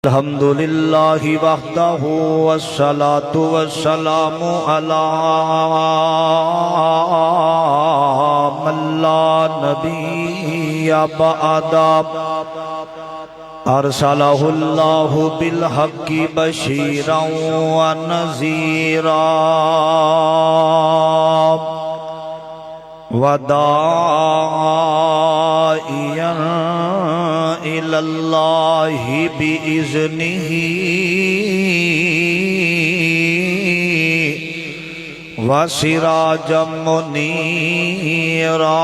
الحمد للہ وحدہ والصلاة والسلام علی من لا نبی بعدہ ارسلہ اللہ بالحق بشیرا ونذیرا وداعیا الی اللہ بإذنہ وسراجا منیرا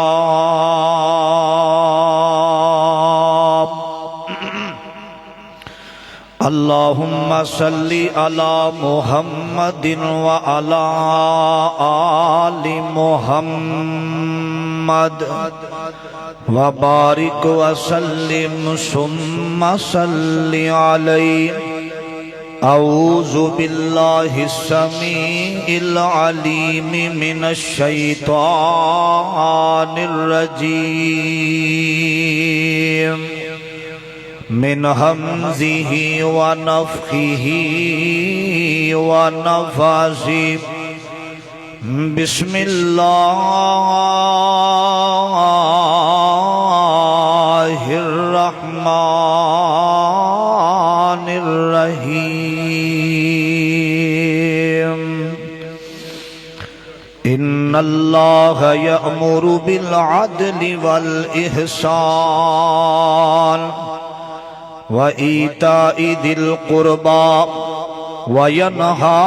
اللہم صلی علی محمد وعلی آل محمد وبارک وسلم ثم صلی علیہ اعوذ باللہ السمیع العلیم من الشیطان الرجیم من ہمزہ ونفخہ ونفثہ بسم اللہ الرحمن الرحیم ان اللہ یأمر بالعدل والإحسان وَإِيتَاءِ ذِي الْقُرْبَى وَيَنْهَى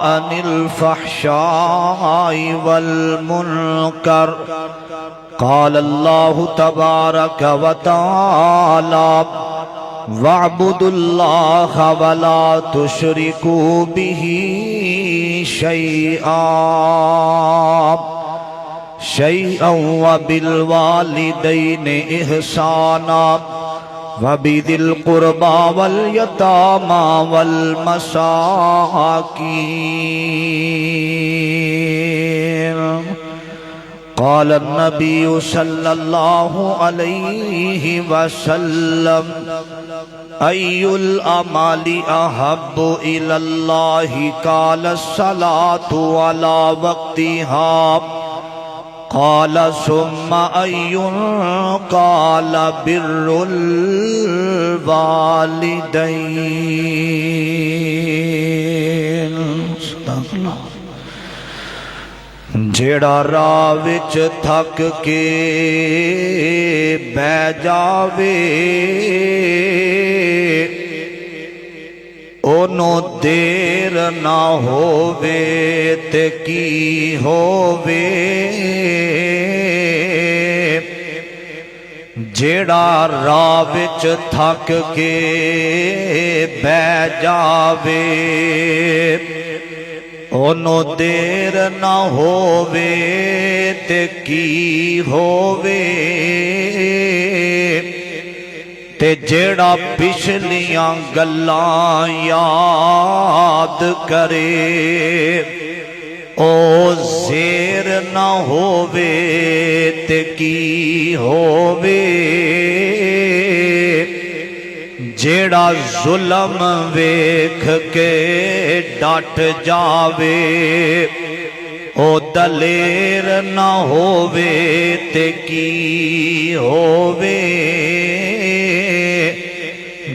عَنِ الْفَحْشَاءِ وَالْمُنكَرِ قَالَ اللَّهُ تَبَارَكَ وَتَعَالَى وَاعْبُدُوا اللَّهَ وَلَا تُشْرِكُوا بِهِ شَيْئًا وَبِالْوَالِدَيْنِ إِحْسَانًا وَبِذِي الْقُرْبَى وَالْيَتَامَى وَالْمَسَاكِينِ قال النبي صلى الله عليه وسلم أي الأعمال أحب إلى الله قال الصلاة على وقتها قال ثم أي قال بر الوالدين صدق اللہ جیڑا راہ وچ تھک کے بہ جاوے اونوں دیر نہ ہووے تے کی ہووے جیڑا راہ وچ تھک کے بہ جاوے اونوں دیر نہ ہووے تے کی ہووے تے جیڑا پچھلیاں گلاں یاد کرے او زیر نہ ہووے تے کی ہووے جیڑا ظلم ویکھ کے ڈٹ جاوے او دلیر نہ ہووے تے کی ہووے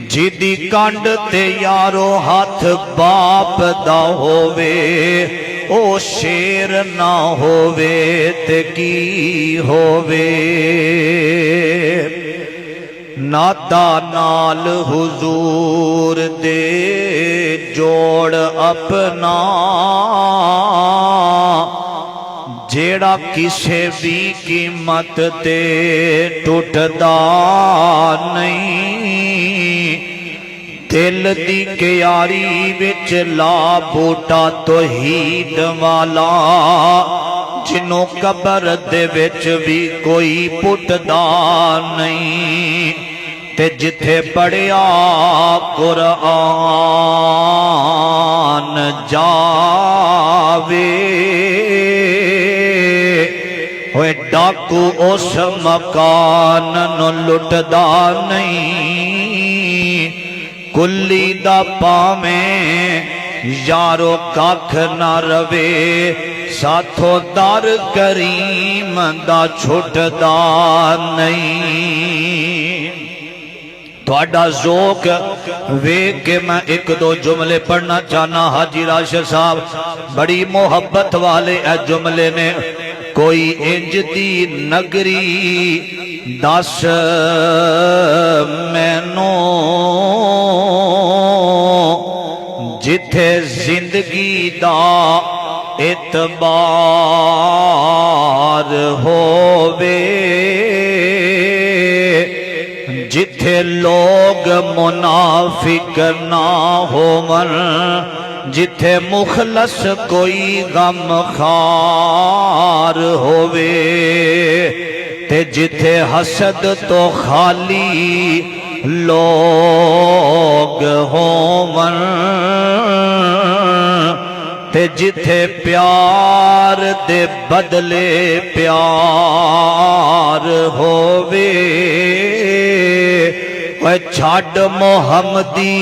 جیدی کنڈ تے یارو ہاتھ باپ دا ہووے او شیر نہ ہووے تے کی ہووے ناتا نال حضور دے جوڑ اپنا جیڑا کسے بھی قیمت تے ٹوٹدا نہیں دل دی کیاری وچ لا بوٹا توحید والا جنوں قبر دے وچ بھی کوئی پٹدا نہیں تے جتھے پڑھیا قرآن جاوے ہوئے ڈاکو اس مکان نو لٹدا نہیں ਕੁੱਲੀ ਦਾ ਪਾਵੇਂ ਯਾਰੋ ਕੱਖ ਨਾ ਰਵੇ ਸਾਥੋਂ ਦਰ ਕਰੀਮ ਦਾ ਛੁੱਟਦਾ ਨਹੀਂ। ਤੁਹਾਡਾ ਜ਼ੋਕ ਵੇਖ ਕੇ ਮੈਂ ਇੱਕ ਦੋ ਜੁਮਲੇ ਪੜ੍ਹਨਾ ਚਾਹਨਾ। ਹਾਜੀ ਰਾਸ਼ਦ ਸਾਹਿਬ ਬੜੀ ਮੁਹੱਬਤ ਵਾਲੇ ਇਹ ਜੁਮਲੇ ਨੇ। ਕੋਈ ਇੰਜ ਦੀ ਨਗਰੀ ਦੱਸ ਮੈਨੂੰ ਜਿੱਥੇ ਜ਼ਿੰਦਗੀ ਦਾ ਇਤਬਾਰ ਹੋਵੇ, ਜਿੱਥੇ ਲੋਗ ਮੁਨਾਫਿਕ ਨਾ ਹੋਵਨ, ਜਿੱਥੇ ਮੁਖਲਸ ਕੋਈ ਗਮਖਾਰ ਹੋਵੇ, ਤੇ ਜਿੱਥੇ ਹਸਦ ਤੋਂ ਖਾਲੀ ਲੋਗ ਹੋਵਨ, ਤੇ ਜਿੱਥੇ ਪਿਆਰ ਦੇ ਬਦਲੇ ਪਿਆਰ ਹੋਵੇ। ਓਏ ਛੱਡ ਮੁਹੰਮਦੀ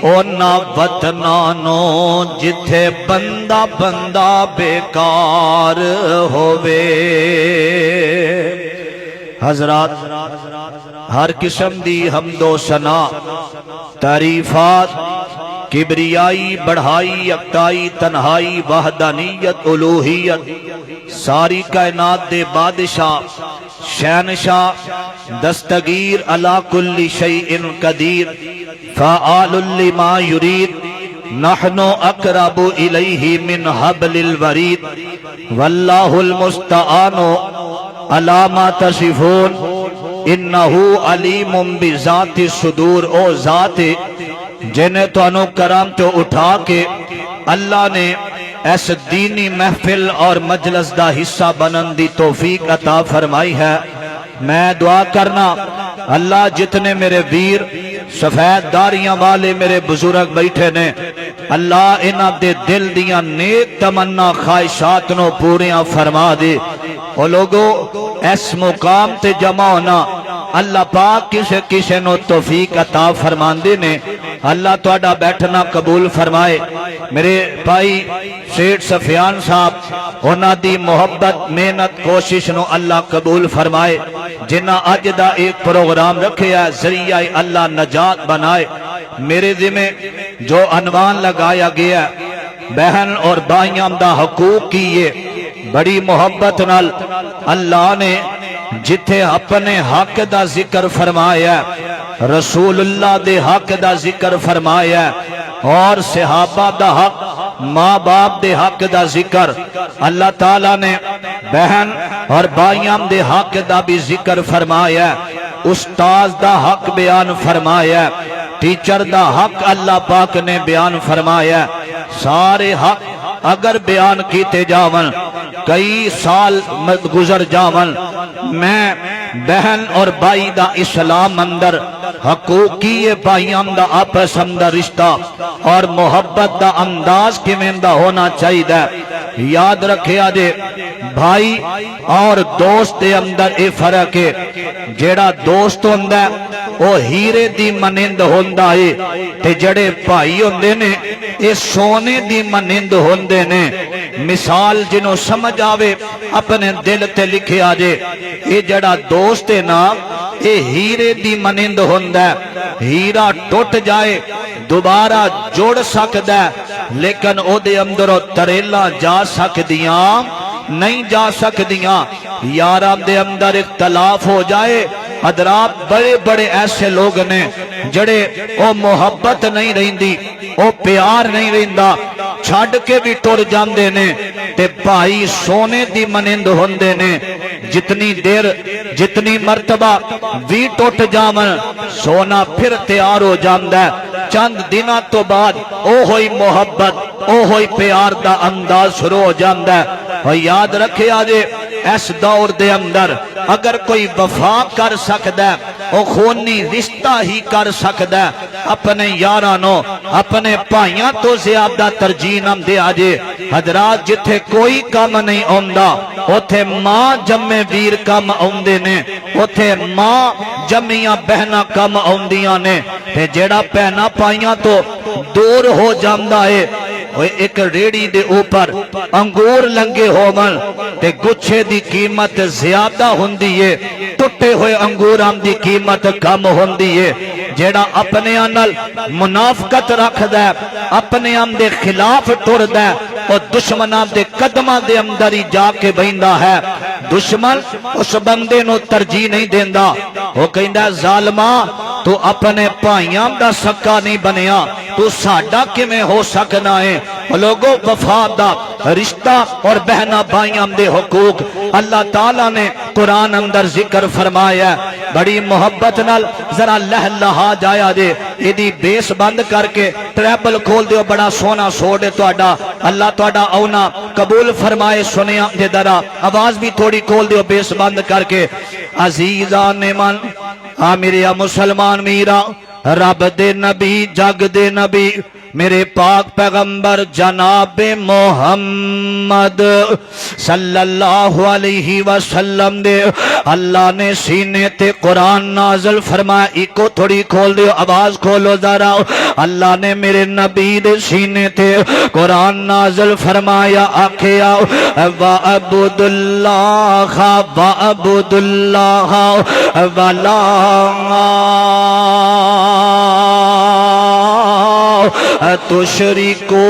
ਉਹਨਾਂ ਵਤਨਾਂ ਨੂੰ ਜਿੱਥੇ ਬੰਦਾ ਬੰਦਾ ਬੇਕਾਰ ਹੋਵੇ। حضرات ہر قسم دی حمد و ثنا تعریفات کبریائی بڑھائی یکتائی تنہائی وحدانیت الوہیت ساری کائنات دے بادشاہ شہنشاہ دستگیر علی کل شیء قدیر فعال لما یرید نحن اقرب الیہ من حبل الورید واللہ المستعان علی ما تصفون انہو علیم بذات الصدور۔ او ذات جنہیں تو انو کرام تو اٹھا کے اللہ نے اس دینی محفل اور مجلس دا حصہ بنن دی توفیق عطا فرمائی ہے۔ میں دعا کرنا اللہ جتنے میرے ویر سفید داریاں والے میرے بزرگ بیٹھے نے، اللہ انہاں دے دل دیاں نیک تمنا خواہشات نو پوریاں فرما دے۔ او لوگو اس مقام تے جمع ہونا اللہ پاک کسے نو توفیق عطا فرماندے نے۔ اللہ تواڈا بیٹھنا قبول فرمائے۔ میرے بھائی سیٹھ سفیان صاحب انہاں دی محبت محنت کوشش نو اللہ قبول فرمائے۔ جنہ اج دا ایک پروگرام رکھے ہے ذریعہ اللہ نجات بنائے۔ میرے ذمہ جو عنوان لگایا گیا بہن اور بھائیاں دا حقوق کی یہ بڑی محبت نال اللہ نے جتھے اپنے حق دا ذکر فرمایا، رسول اللہ دے حق دا ذکر فرمایا، اور صحابہ دا حق، ماں باپ دے حق دا ذکر، اللہ تعالیٰ نے بہن اور بھائیاں دے حق دا بھی ذکر فرمایا، استاذ دا حق بیان فرمایا، ٹیچر دا حق اللہ پاک نے بیان فرمایا۔ سارے حق اگر بیان کیتے جاون کئی سال گزر جاون، میں بہن اور بھائی دا اسلام اندر حقوقی بھائیاں دا آپس اندر رشتہ اور محبت دا انداز کیویں دا ہونا چاہیے۔ یاد رکھے آجے بھائی اور دوست دے اندر اے فرق ہے، جیڑا دوست ہوندا ہے او ہیرے دی منند ہوندا ہے، تے جڑے بھائی ہوندے نے اے سونے دی منند ہوندے نے۔ مثال جنوں سمجھ آوے اپنے دل تے لکھے آجے، اے جڑا دوست ہے نا اے ہیرے دی منند ہوندا ہے، ہیرا ٹوٹ جائے دوبارہ جوڑ سکدا ہے لیکن او دے اندروں تریلا جا سکدیاں نہیں جا سکدیاں۔ یاراں دے اندر اختلاف ہو جائے، حضرات بڑے بڑے ایسے لوگ نے جڑے او محبت نہیں رہندی، او پیار نہیں رہندا، چھڑ کے بھی ٹر جاندے نے، تے بھائی سونے دی منند ہوندے نے۔ جتنی دیر جتنی مرتبہ بھی ٹوٹ جاون سونا پھر تیار ہو جاندا ہے، چند دنوں تو بعد او ہوئی محبت او ہوئی پیار دا انداز شروع ہو جاندا ہے۔ اور یاد رکھے آجے اس دور دے اندر اگر کوئی وفا کر سکدا ہے وہ خونی رشتہ ہی کر سکتا ہے. اپنے یارانوں اپنے بھائیاں تو زیادہ ترجیح نہ دے آجے. حضرات جتھے کوئی کام نہیں آندا اوتھے ماں جمے ویر کام آندے نے، اوتھے ماں جمیاں بہنا کام آندیاں نے. تے جیڑا بہنا پائیاں تو دور ہو جاندا ہے. ایک ریڑی دے اوپر انگور لنگے ہوون تے گچھے دی قیمت زیادہ ہوندی ہے، ٹٹے ہوئے انگوراں دی قیمت کم ہوندی ہے. جیڑا اپنے نال منافقت رکھدا ہے، اپنے دے خلاف ٹردا ہے، اور دشمناں دے قدماں دے اندر ہی جا کے بیندا ہے. دشمن اس بندے نو ترجیح نہیں دیندا. وہ کہندا ہے ظالما تو اپنے بھائیاں دا سکا نہیں بنیا، تو ساڈا کیویں ہو سکنا ہے. لوگوں وفا دا رشتہ اور بہنا بھائیاں دے حقوق اللہ تعالیٰ نے قرآن اندر ذکر فرمایا. بڑی محبت نال ذرا لہ لہا جایا دے. ایدی بیس بند کر کے ٹریبل کھول دیو، بڑا سونا سوڑ ہے توڑا. اللہ توڑا اونا قبول فرمائے. سنیا دے درہ آواز بھی تھوڑی کھول دیو بیس بند کر کے. عزیزان من میرے مسلمان میرا رب دے نبی جگ دے نبی میرے پاک پیغمبر جناب محمد صلی اللہ علیہ وسلم دے اللہ نے سینے تے قرآن نازل فرمایا. ایکو تھوڑی کھول دیو آواز کھولو ذرا. اللہ نے میرے نبی دے سینے تے قرآن نازل فرمایا. آکھیا وَعَبُدُ اللَّهَ وَعَبُدُ اللَّهَ وَلَا تشرکو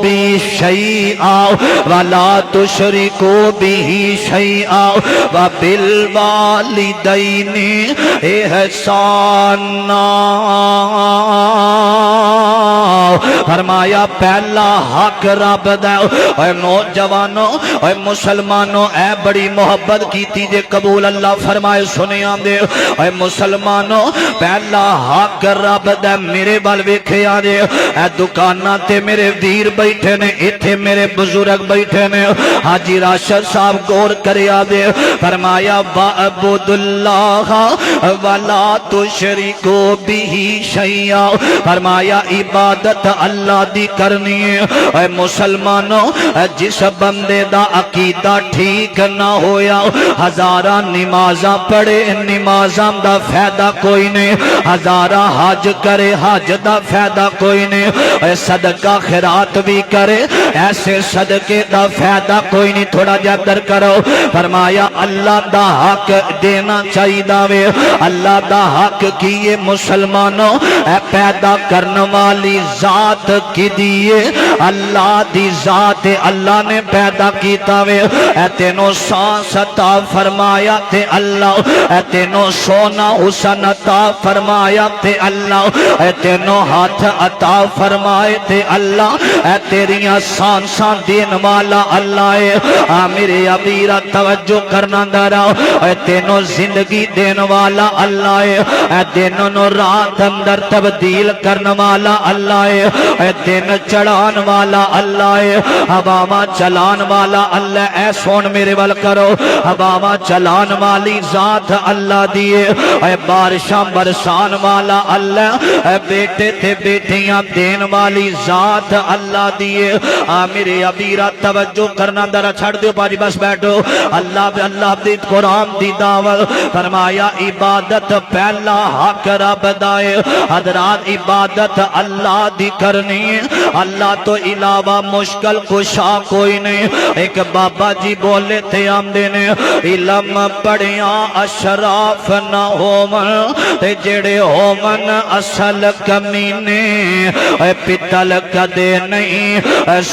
بی شیئا ولا تشرکو بی شیئا وبالوالدین احسانا. فرمایا پہلا حق رب دا. اے نوجوانوں اے مسلمانوں اے بڑی محبت کیتی جے قبول اللہ فرمائے. سنیا دے اے مسلمانوں پہلا حق رب دا. میرے بال ویکھیا جے اے دکاناں تے میرے ویر بیٹھے نے، ایتھے میرے بزرگ بیٹھے نے. حاجی راشد صاحب غور کریا دے. فرمایا وَعَبُدُ اللَّهَ وَلَا تُشْرِكُوا بِهِ شَيْئًا. فرمایا عبادت اللہ دی کرنی ہے. اے مسلمانوں جس بندے دا عقیدہ ٹھیک نہ ہویا ہزاراں نمازاں پڑھے نمازاں دا فائدہ کوئی نہیں، ہزاراں حج کرے حج دا فائدہ کوئی نہیں، اے صدقہ خیرات بھی کرے ایسے صدقے دا فائدہ کوئی نہیں. تھوڑا جا در کرو. فرمایا اللہ دا حق دینا چاہیے داوے. اللہ دا حق کیے مسلمانوں اے پیدا کرنے والی ذات کی دیئے اللہ دی ذات. اللہ نے پیدا کیتا وے. اے تینوں سانس عطا فرمایا تے اللہ. اے تینوں سونا حسن عطا فرمایا تے اللہ. اے تینوں ہاتھ عطا فرمائے تے اللہ. اے تیریاں سانساں دین والا اللہ ہے. میرے ابیرہ توجہ کرنا دارا. اے تینوں زندگی دین والا اللہ ہے. اے تینوں رات اندر تبدیل کرنے والا اللہ ہے. اے دن چڑھان والا اللہ ہے. ہواواں چلان والا اللہ. اے سون میرے ول کرو. ہواواں چلان والی ذات اللہ دیے. اے بارشاں برسان والا اللہ. اے بیٹے تے بیٹیاں دین والی ذات اللہ دیے. میرے ابیرہ توجہ کرنا درہ چھڑ دیو پاجی بس بیٹھو. اللہ دی قرآن دی دعوت. فرمایا عبادت پہلا حق رب دائے. حضرات عبادت اللہ دی کرنی ہے. اللہ تو علاوہ مشکل کشا کوئی نہیں. ایک بابا جی بولے تھے آمدے نے علم پڑھیاں اشراف نہ ہومن تے جڑے ہومن اصل کمینے. اے پتل کدے نہیں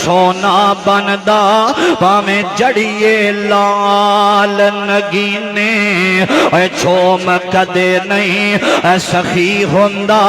سونا بندا پامیں جڑیے لال نگینے. اے چھوم کدے نہیں سخی ہوندا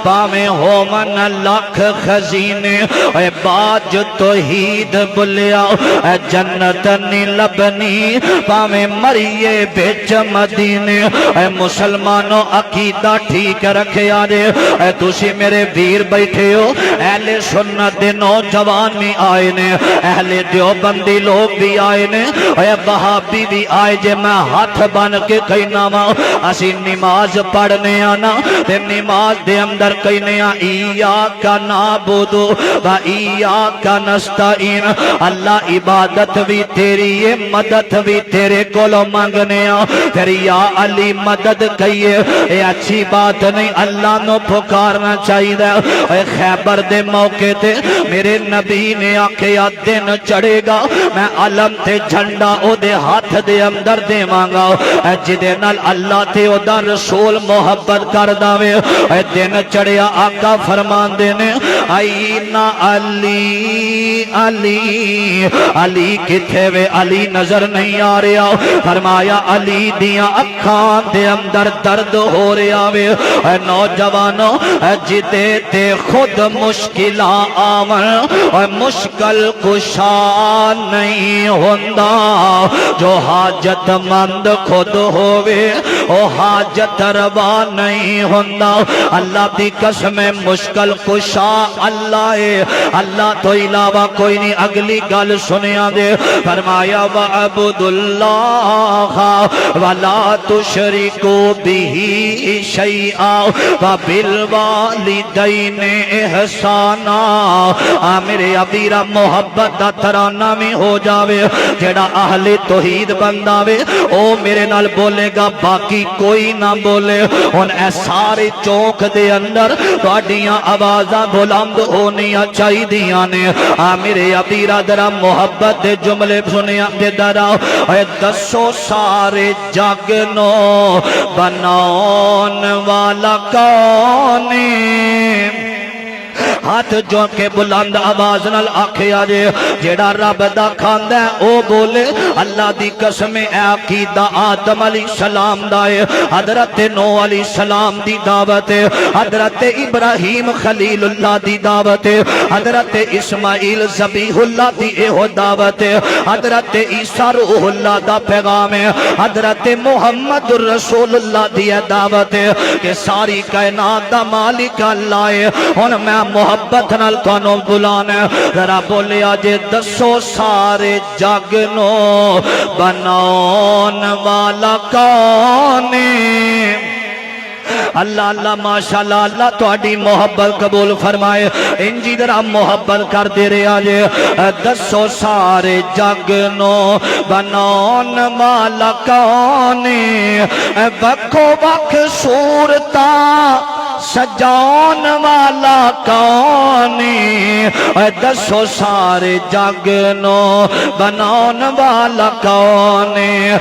پامیں ہومن لکھ خزینے اے باج توحید بلیا اے جنت نہیں لبنی پاویں مریے بچ مدینے اے مسلمانوں عقیدہ ٹھیک رکھے آرے اے تسی میرے ویر بیٹھے ہو اہل سنت دے نوجوان بھی آئے نے اہل دیوبندی لوگ بھی آئے نے اے وہابی بھی آئے جے میں ہاتھ بن کے کہنا وا اسی نماز پڑھنے آنا تے نماز دے اندر کہنے آ ایاک نعبد و ایاک نستعین اللہ عبادت بھی تیری ہے مدد بھی تیرے کولو مانگنے آ پھر یا علی مدد کہیے اے اچھی بات نہیں اللہ نو پکارنا چاہیے اے خیبر دے موقع تے میرے نبی نے آکھیا دن چڑھے گا میں علم تے جھنڈا او دے ہاتھ دے اندر دے مانگا اے جدے نال اللہ تے او دا رسول محبت کر داوے اے دن چڑھیا آقا فرمان دینے اینا علی علی علی کتھے وے علی نظر نہیں آ رہا فرمایا علی دیاں اکھاں دے اندر درد ہو رہا وے اے نوجوانوں اے جدے تے خود مشکلہ آمن اے مشکل کشا نہیں ہوندہ جو حاجت مند خود ہووے او حاجت روا نہیں ہوندہ اللہ دی قسم مشکل کشا اللہ ہے اللہ تو علاوہ کوئی نہیں اگلی گل سنیا دے فرمایا وَعَبُدُ اللَّهَ وَلَا تُشْرِكُوا بِهِ شَيْئًا وَبِالْوَالِدَيْنِ احسانا میرے ابیرہ محبت دا ترانہ میں ہو جاوے جیڑا اہل توحید بنداوے او میرے نال بولے گا باقی کوئی نہ بولے ان اے سارے چوک دے اندر توڑیاں آوازاں بلند ہونیاں چاہی دیاں نے میرے ابیرہ درہ محبت دے جملے سنیاں دے درہ اے دسو سارے جاگنو بناون والا کونے ہاتھ جو کے بلند آواز نال آکھے آجے جیڑا رب دا کھاندہ ہے او بولے اللہ دی قسم اے عقیدہ آدم علیہ السلام دائے حضرت نو علیہ السلام دی دعوت حضرت ابراہیم خلیل اللہ دی دعوت حضرت اسماعیل ذبیح اللہ دی اے دعوت حضرت عیسیٰ روح اللہ دا پیغام حضرت محمد رسول اللہ دی دعوت کہ ساری کائنات دا مالک اللہ ہے ان میں محبت نال تانوں بلانا ذرا بولے آجے دسو سارے جاگنو بناون والا کونے اللہ اللہ ماشاءاللہ اللہ تو اڈی محبت قبول فرمائے انجی درہ محبت کر دے رہے آجے دسو سارے جاگنو بناون والا کونے وکھو وکھ صورتا سجان والا کونے دسو سارے جاگنو بناون والا کونے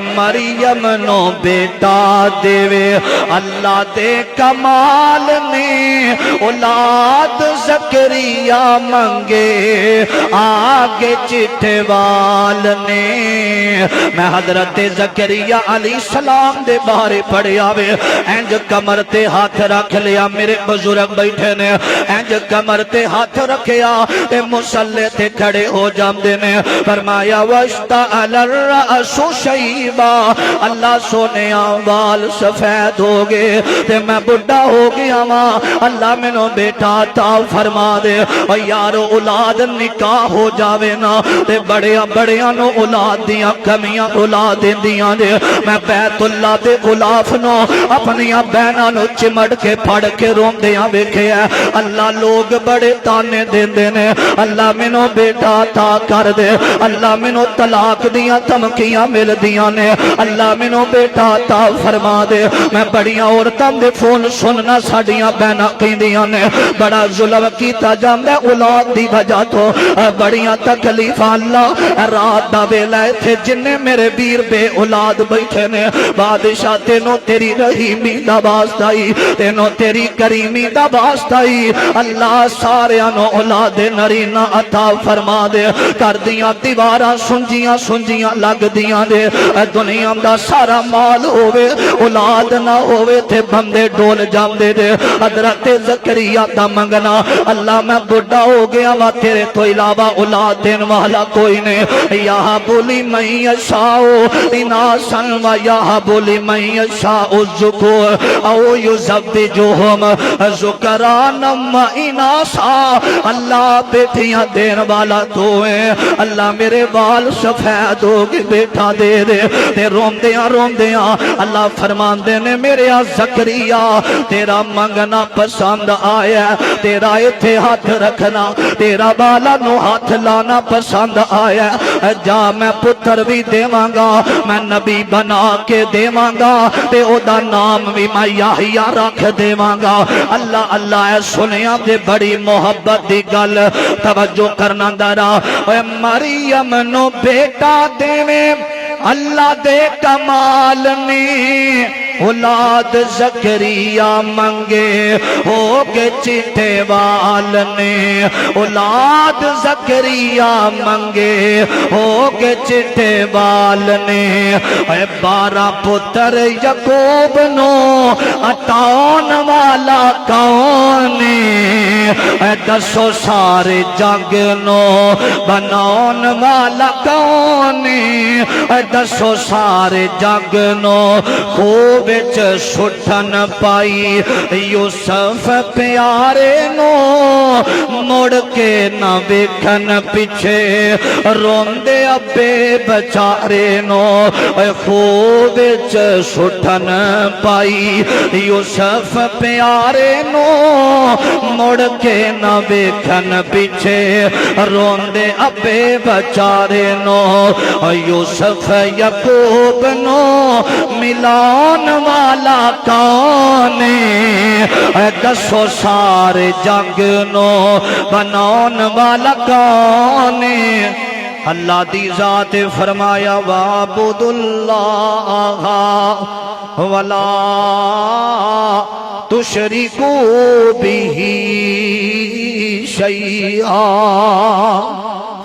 مریم نو بیٹا دیوے اللہ دے کمال نے اولاد زکریا منگے آگے چٹھے وال نے میں حضرت زکریا علیہ السلام دے بارے پڑھے آوے اینج کمر تے ہاتھ رکھ لیا میرے بزرگ بیٹھے نے اینج کمر تے ہاتھ رکھیا تے مسلح تے کھڑے ہو جامدے نے فرمایا وَاشْتَعَلَ الرَّأْسُ شَيْبًا اللہ سونے آوال سفید ہو گئے تے میں بڑھا ہو گیا ماں اللہ میں نو بیٹا عطا فرما دے اور یارو اولاد نکاح ہو جاوے نا تے بڑیاں نو اولاد دیاں کمیاں اولاد دیاں دے میں بیت اللہ دے غلاف نو اپنیاں بہناں نو چمڑ کے پھڑ کے رون دیاں بیکھے ہیں اللہ لوگ بڑے تانے دین دینے اللہ میں نو بیٹا عطا کر دے اللہ میں نو طلاق دیاں تمکیاں مل دیاں نے اللہ میں نو بیٹا عطا فرما دے میں بڑیاں عورتاں دے فون سننا ساڑیاں بہنا کہندیاں نے بڑا ظلم کیتا جاندے اولاد دی وجہ تو بڑیاں تکلیف اللہ رات دا ویلے تھے جننے میرے بیر بے اولاد بیٹھے نے بادشاہ تینوں تیری رحیمی دا واسطائی تینوں تیری کریمی دا واسطائی اللہ سارے انو اولاد اولاد نرینا عطا فرما دے کر دیاں دیواراں سنجیاں سنجیاں لگ دیاں دے دنیا دا سارا مال ہووے اولاد نہ ہووے تے بندے ڈول جاندے دے حضرت زکریا دا منگنا اللہ میں بڑھا ہو گیا وا تیرے تو علاوہ اولاد دین والا کوئی نہیں یا بولی من یشاء اناسا و یا بولی من یشاء الذکور او یزوجہم ذکرانا و اناسا اللہ بیٹیاں دین والا تو ہے اللہ میرے بال سفید ہو کے بیٹا دے دے تے روندیاں روندیاں اللہ فرماندے نے میرے زکریا تیرا منگنا پسند آیا تیرا ایتھے ہاتھ رکھنا تیرا بالا نو ہاتھ لانا پسند آیا جا میں پتر بھی دیواں گا میں نبی بنا کے دیواں گا تے او دا نام بھی میں یحییٰ رکھ دیواں گا اللہ اللہ اے سنیا دے بڑی محبت دی گل توجہ کرنا درا اے مریم نو بیٹا دیویں اللہ دے کمال نے اولاد زکریا منگے ہو کے چٹے وال نے اولاد زکریا منگے ہو کے چٹے وال نے اے 12 پتر یعقوب نو اٹھاؤن والا کون اے 10 سارے جگ نو بناؤن والا کون اے 10 سارے جگ نو خوب بچ سٹھن پائی یوسف پیارے نو مڑ کے نہ ویکھن پیچھے روندے ابے بچارے نو خوب بچ سٹھن پائی یوسف پیارے نو مڑ کے نہ ویکھن پیچھے روندے ابے بچارے نو یوسف یعقوب نو ملان والا کون ہے 10 سارے جگ نو بناون والا کون ہے اللہ دی ذات فرمایا وَعْبُدُ اللَّهَ وَلَا تُشْرِكُوا بِهِ شَيْئًا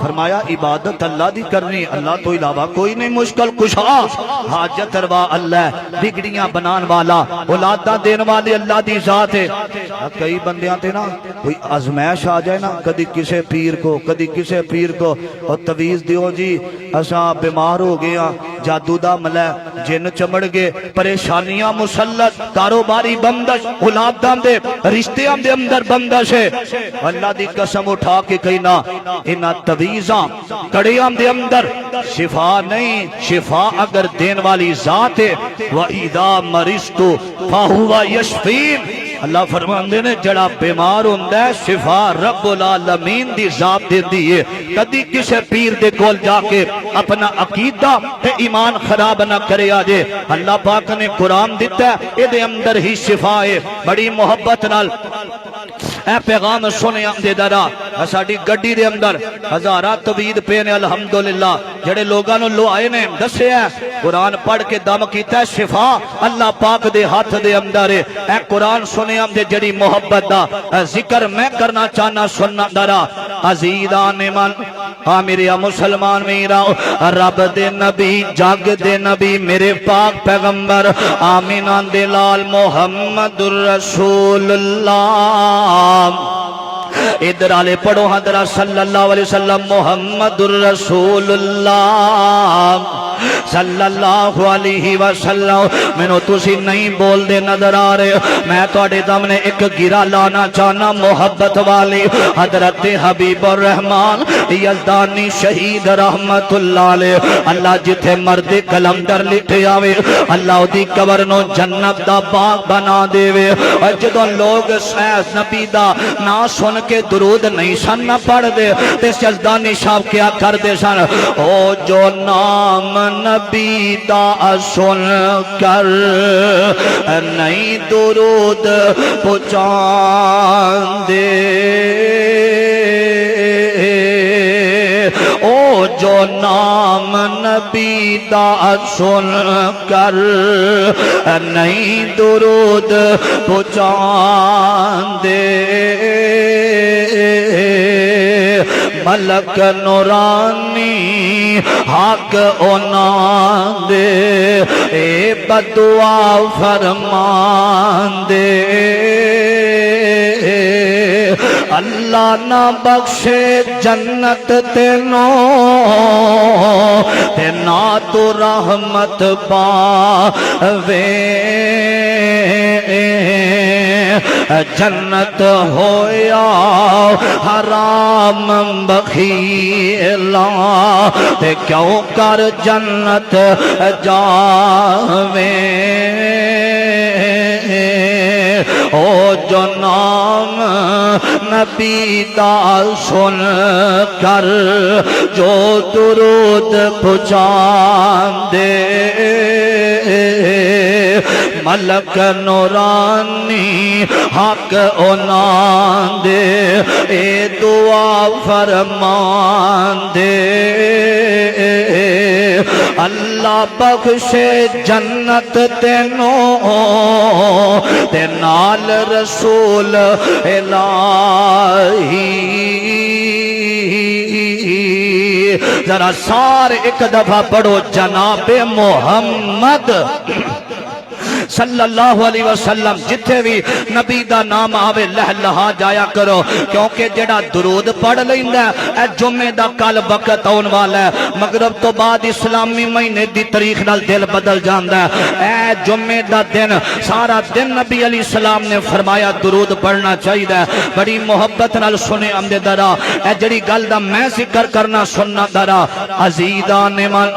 فرمایا عبادت اللہ دی کرنی اللہ تو علاوہ کوئی نہیں مشکل کشا حاجت روا اللہ بگڑیاں بنان والا اولادہ دین والے اللہ دی ذات ہے کئی بندیاں تے نا کوئی ازمائش آ جائے نا کدی کسے پیر کو کدی کسے پیر کو اور تویز دیو جی اساں بیمار ہو گیا جادو دا ملے جن چمڑ گے پریشانیاں مسلط کاروباری بندش اولاداں دے رشتیاں دے اندر بندش ہے اللہ دی قسم اٹھا کے کہنا انہاں تویزاں کڑیاں دے اندر شفا نہیں شفا اگر دین والی ذات ہے وَإِذَا مَرِضْتُ فَهُوَ يَشْفِينِ اللہ فرماندے نے جڑا بیمار ہوندہ ہے شفا رب العالمین دی ذات دے دیئے کدی کسے پیر دے کول جا کے اپنا عقیدہ تے ایمان خراب نہ کرے آجے اللہ پاک نے قرآن دیتا ہے اے دے اندر ہی شفا ہے بڑی محبت نال اے پیغام سنے دے درا ساڑی گڑی دے اندر ہزارات توید پینے الحمدللہ جڑے لوگانو لو آئے نے دسے ہیں قرآن پڑھ کے دم کیتا ہے شفا اللہ پاک دے ہاتھ دے اندر ہے اے قرآن سنے دے جڑی محبت دا ذکر میں کرنا چاہنا سننا درا عزیزان من میرے مسلمان میرا رب دے نبی جاگ دے نبی میرے پاک پیغمبر آمینان دے لال محمد الرسول اللہ ادھر آلے پڑھو حضرہ صلی اللہ علیہ وسلم محمد الرسول اللہ صلی اللہ علیہ وسلم میں نے تسی نہیں بول دے نظر آ رہے میں تو اڑے دم نے ایک گرا لانا چاہنا محبت والی حضرت حبیب الرحمن یزدانی شہید رحمت اللہ علیہ اللہ جتھے مرد کلندر لٹھے آوے اللہ دی قبر نو جنت دا باغ بنا دے وے جدو لوگ سیس نبی دا نا سن کے درود نہیں سن نہ پڑھ دے تے یزدانی شاہ کیا کر دے سن او جو نام نبی دا سن کر نہیں درود پہنچان دے او جو نام نبی دا سن کر نہیں درود پہنچان دے ملک نورانی حق اونا دے اے بدعا فرمان دے اللہ نہ بخشے جنت تینوں تے نہ تو رحمت پاوے جنت ہویا حرام بخیلا تے کیوں کر جنت جاوے او جو نام نبی دا سن کر جو درود پہنچان دے ملک نورانی حق اونا دے اے دعا فرمان دے اللہ بخشے جنت تینوں تے نال رسول الہی ذرا سار ایک دفعہ پڑھو جناب محمد صلی اللہ علیہ وسلم جتھے بھی نبی دا نام آوے لہ لہا جایا کرو کیونکہ جڑا درود پڑھ لیندا ہے اے جمعے دا کل وقت آن والا ہے مغرب تو بعد اسلامی مہینے دی تاریخ نال دل بدل جاندا ہے اے جمعے دا دن سارا دن نبی علیہ السلام نے فرمایا درود پڑھنا چاہیے بڑی محبت نال سنے امدے درا اے جڑی گل دا میں ذکر کرنا سننا درا عزیزان من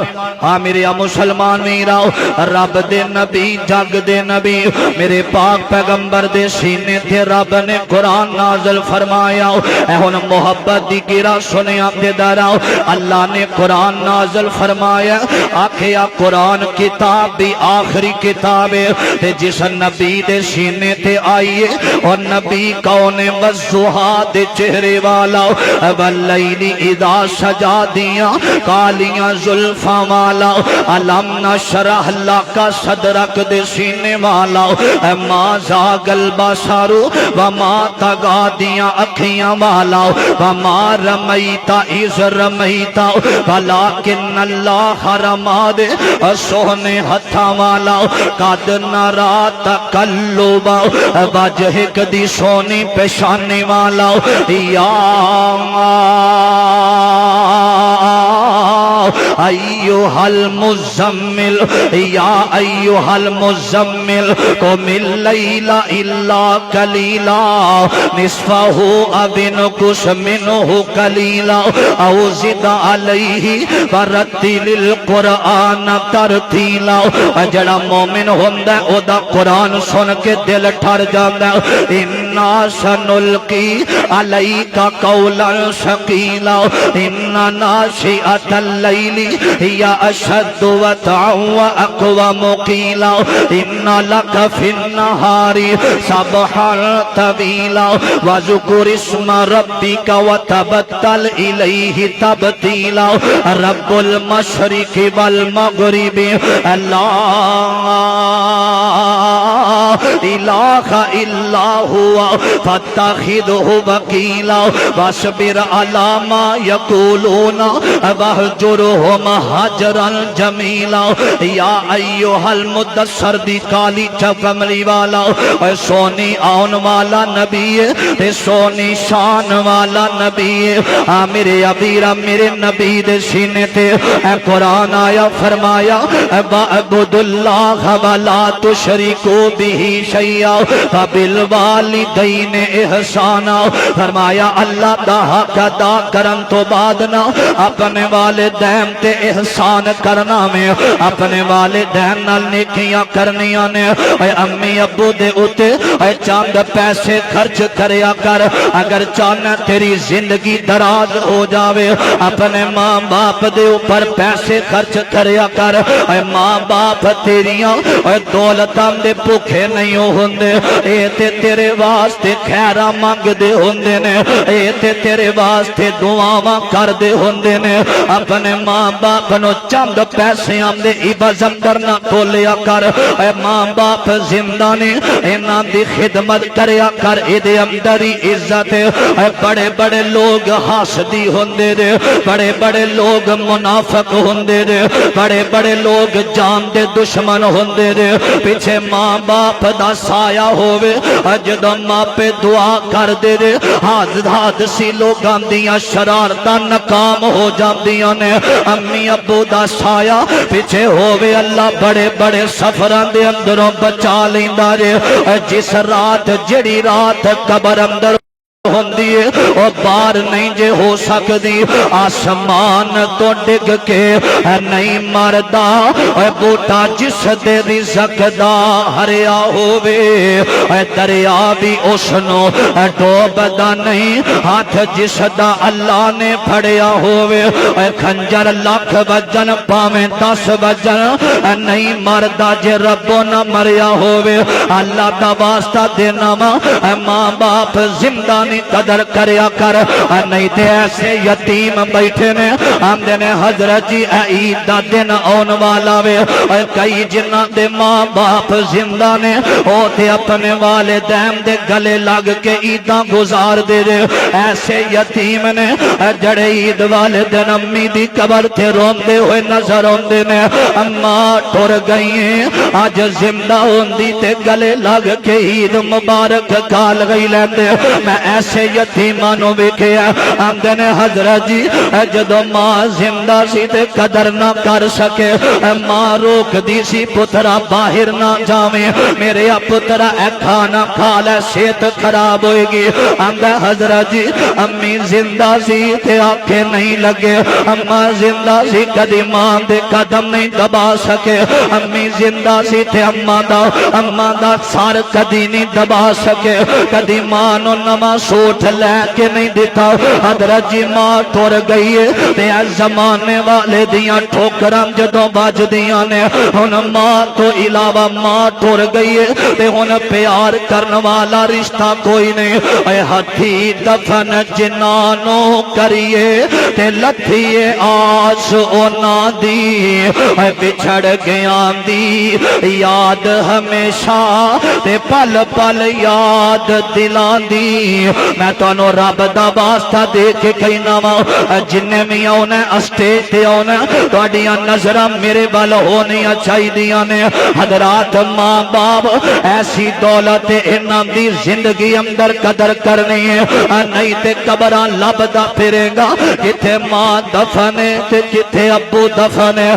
میرے مسلمان میراؤ رب دے نبی جگ دے نبی میرے پاک پیغمبر دے سینے تھے رب نے قرآن نازل فرمایا اے ہن محبت دی گرا سنے آتے داراؤ اللہ نے قرآن نازل فرمایا آکھیا قرآن کتاب بھی آخری کتاب ہے جس نبی دے سینے تھے آئیے اور نبی کون وضحا دے چہرے والا واللیل اذا سجا دیا کالیاں زلفاں والا علم نشرح لکا صدرک دے سینے والا ما زاغل بصر وما طغى دیا اکھیاں والا وما رمیتا اذ رمیتا ولکن اللہ رما دے سونے ہتھاں والا قد نرا تقلب وجہک دی سونی پیشانی والا یا ایوہ المزمل یا ایوہ المزمل قم اللیل الا قلیلا نصفہ او انقص منہ قلیلا او زد علیہ ورتل القرآن ترتیلا جڑا مومن ہوندہ او دا قرآن سن کے دل ٹھر جاندہ انا سنلقی علیک قولا ثقیلا ان ناشئۃ اللیل یا اشد وطعا واقوم قیلا ان لک فی النہار سبحا طویلا وذکر اسم ربک وتبتل الیہ تبتیلا رب المشرق والمغرب لا الہ الا ہوا فاتخذہ وکیلا واصبر علی ما یقولون واہجرہم ہجرا جمیلا یا ایوہ المدثر دی کالی چکملی والا سونی آن والا نبی ہے سونی شان والا نبی ہے میرے ابیرہ میرے نبی دے سینے تے قرآن آیا فرمایا وَاعْبُدُ اللَّهَ وَلَا تُشْرِكُوا بِهِ شَيْئًا وَبِالْوَالِدَيْنِ إِحْسَانًا فرمایا اللہ دا حق ادا کرن تو بعد نہ اپنے والدین تے احسان کرنا میں اپنے والدین نال نیکیاں کرنیاں نے اے امی ابو دے اتے اے چاند پیسے خرچ کریا کر اگر چاہنا تیری زندگی دراز ہو جاوے اپنے ماں باپ دے اوپر پیسے خرچ کریا کر اے ماں باپ تیریاں اے دولتاں دے بھوکے نہیں ہوندے اے تے تیرے واسطے خیرہ منگ دے ہوندے نے اے تے تیرے واسطے دعاواں کر دے ہوندے نے اپنے ماں باپ نو چند پیسے آمدے عوض اندر نہ تولیا کر اے ماں باپ زندہ نے انہاں دی خدمت کریا کر اے دے اندر ہی عزت اے بڑے بڑے لوگ حاسدی ہوندے دے بڑے بڑے لوگ منافق ہوندے دے بڑے بڑے لوگ جان دے دشمن ہوندے دے پیچھے ماں باپ دا سایہ ہووے جدوں ماں پہ دعا کر دے دے ہاتھ سی لوگاں دیاں شرارتاں ناکام ہو جاندیاں نے امی ابو دا سایہ پیچھے ہووے اللہ بڑے بڑے سفراں دے اندروں بچا لیندا جے جس رات جڑی رات قبر اندر ہوندی ہے اور بار نہیں جے ہو سکتی آسمان تو ڈگ کے نہیں مردا اے بوٹا جس دے رزق دا ہریا ہووے اے دریا بھی اسنو ڈوبدا نہیں ہاتھ جس دا اللہ نے پھڑیا ہووے اے خنجر لاکھ وجن پاویں 10 وجن نہیں مردا جے ربو نہ مریا ہووے اللہ دا واسطہ دینا اے ماں باپ زندہ قدر کریا کر نہیں تے ایسے یتیم بیٹھے نے آمدے نے حضرت جی عید دا دن آن والا وے کئی جنہ دے ماں باپ زندہ نے ہوتے اپنے والدین دے گلے لگ کے عیداں گزار دے دے ایسے یتیم نے جڑے عید والے دن امی دی قبر تے رون دے ہوئے نظر ہوندے نے اماں ٹر گئی ہیں آج زندہ ہوندی تے گلے لگ کے عید مبارک کال گئی لیندے میں ایسے یتیمانوں ویکھیا آمدے نے حضرت جی جدو ماں زندہ سی تے قدر نہ کر سکے ماں روک دی سی پترا باہر نہ جاویں میرے پترا اے کھانا کھا لے صحت خراب ہوئے گی آمدے حضرت جی امی زندہ سی تے آنکھیں نہیں لگے اماں زندہ سی کدی ماں دے قدم نہیں دبا سکے امی زندہ سی تے اماں دا سار کدی نہیں دبا سکے کدی ماں نو نواں سوٹ لے کے نہیں دیتا حضرت جی ماں ٹر گئی ہے تے زمانے والے دیاں ٹھوکراں جدوں بج دیاں نے ہن ماں تو علاوہ ماں ٹر گئی ہے تے ہن پیار کرن والا رشتہ کوئی نہیں اے ہتھی دفن جنانوں کریے تے لتھیے آس اونا دی اے بچھڑ گیاں دی یاد ہمیشہ تے پل پل یاد دلان دی میں تو انہوں رب دا واسطہ دے کے کئی نامہ جنہیں میں آنے اسٹیج تے آنے تو اڈیاں نظرہ میرے بال ہونی اچھائی دیاں نے حضرات ماں باپ ایسی دولت انہاں دی زندگی اندر قدر کرنی ہے نہیں تے قبران لبدا پھرے گا کتے ماں دفنے تے کتے ابو دفنے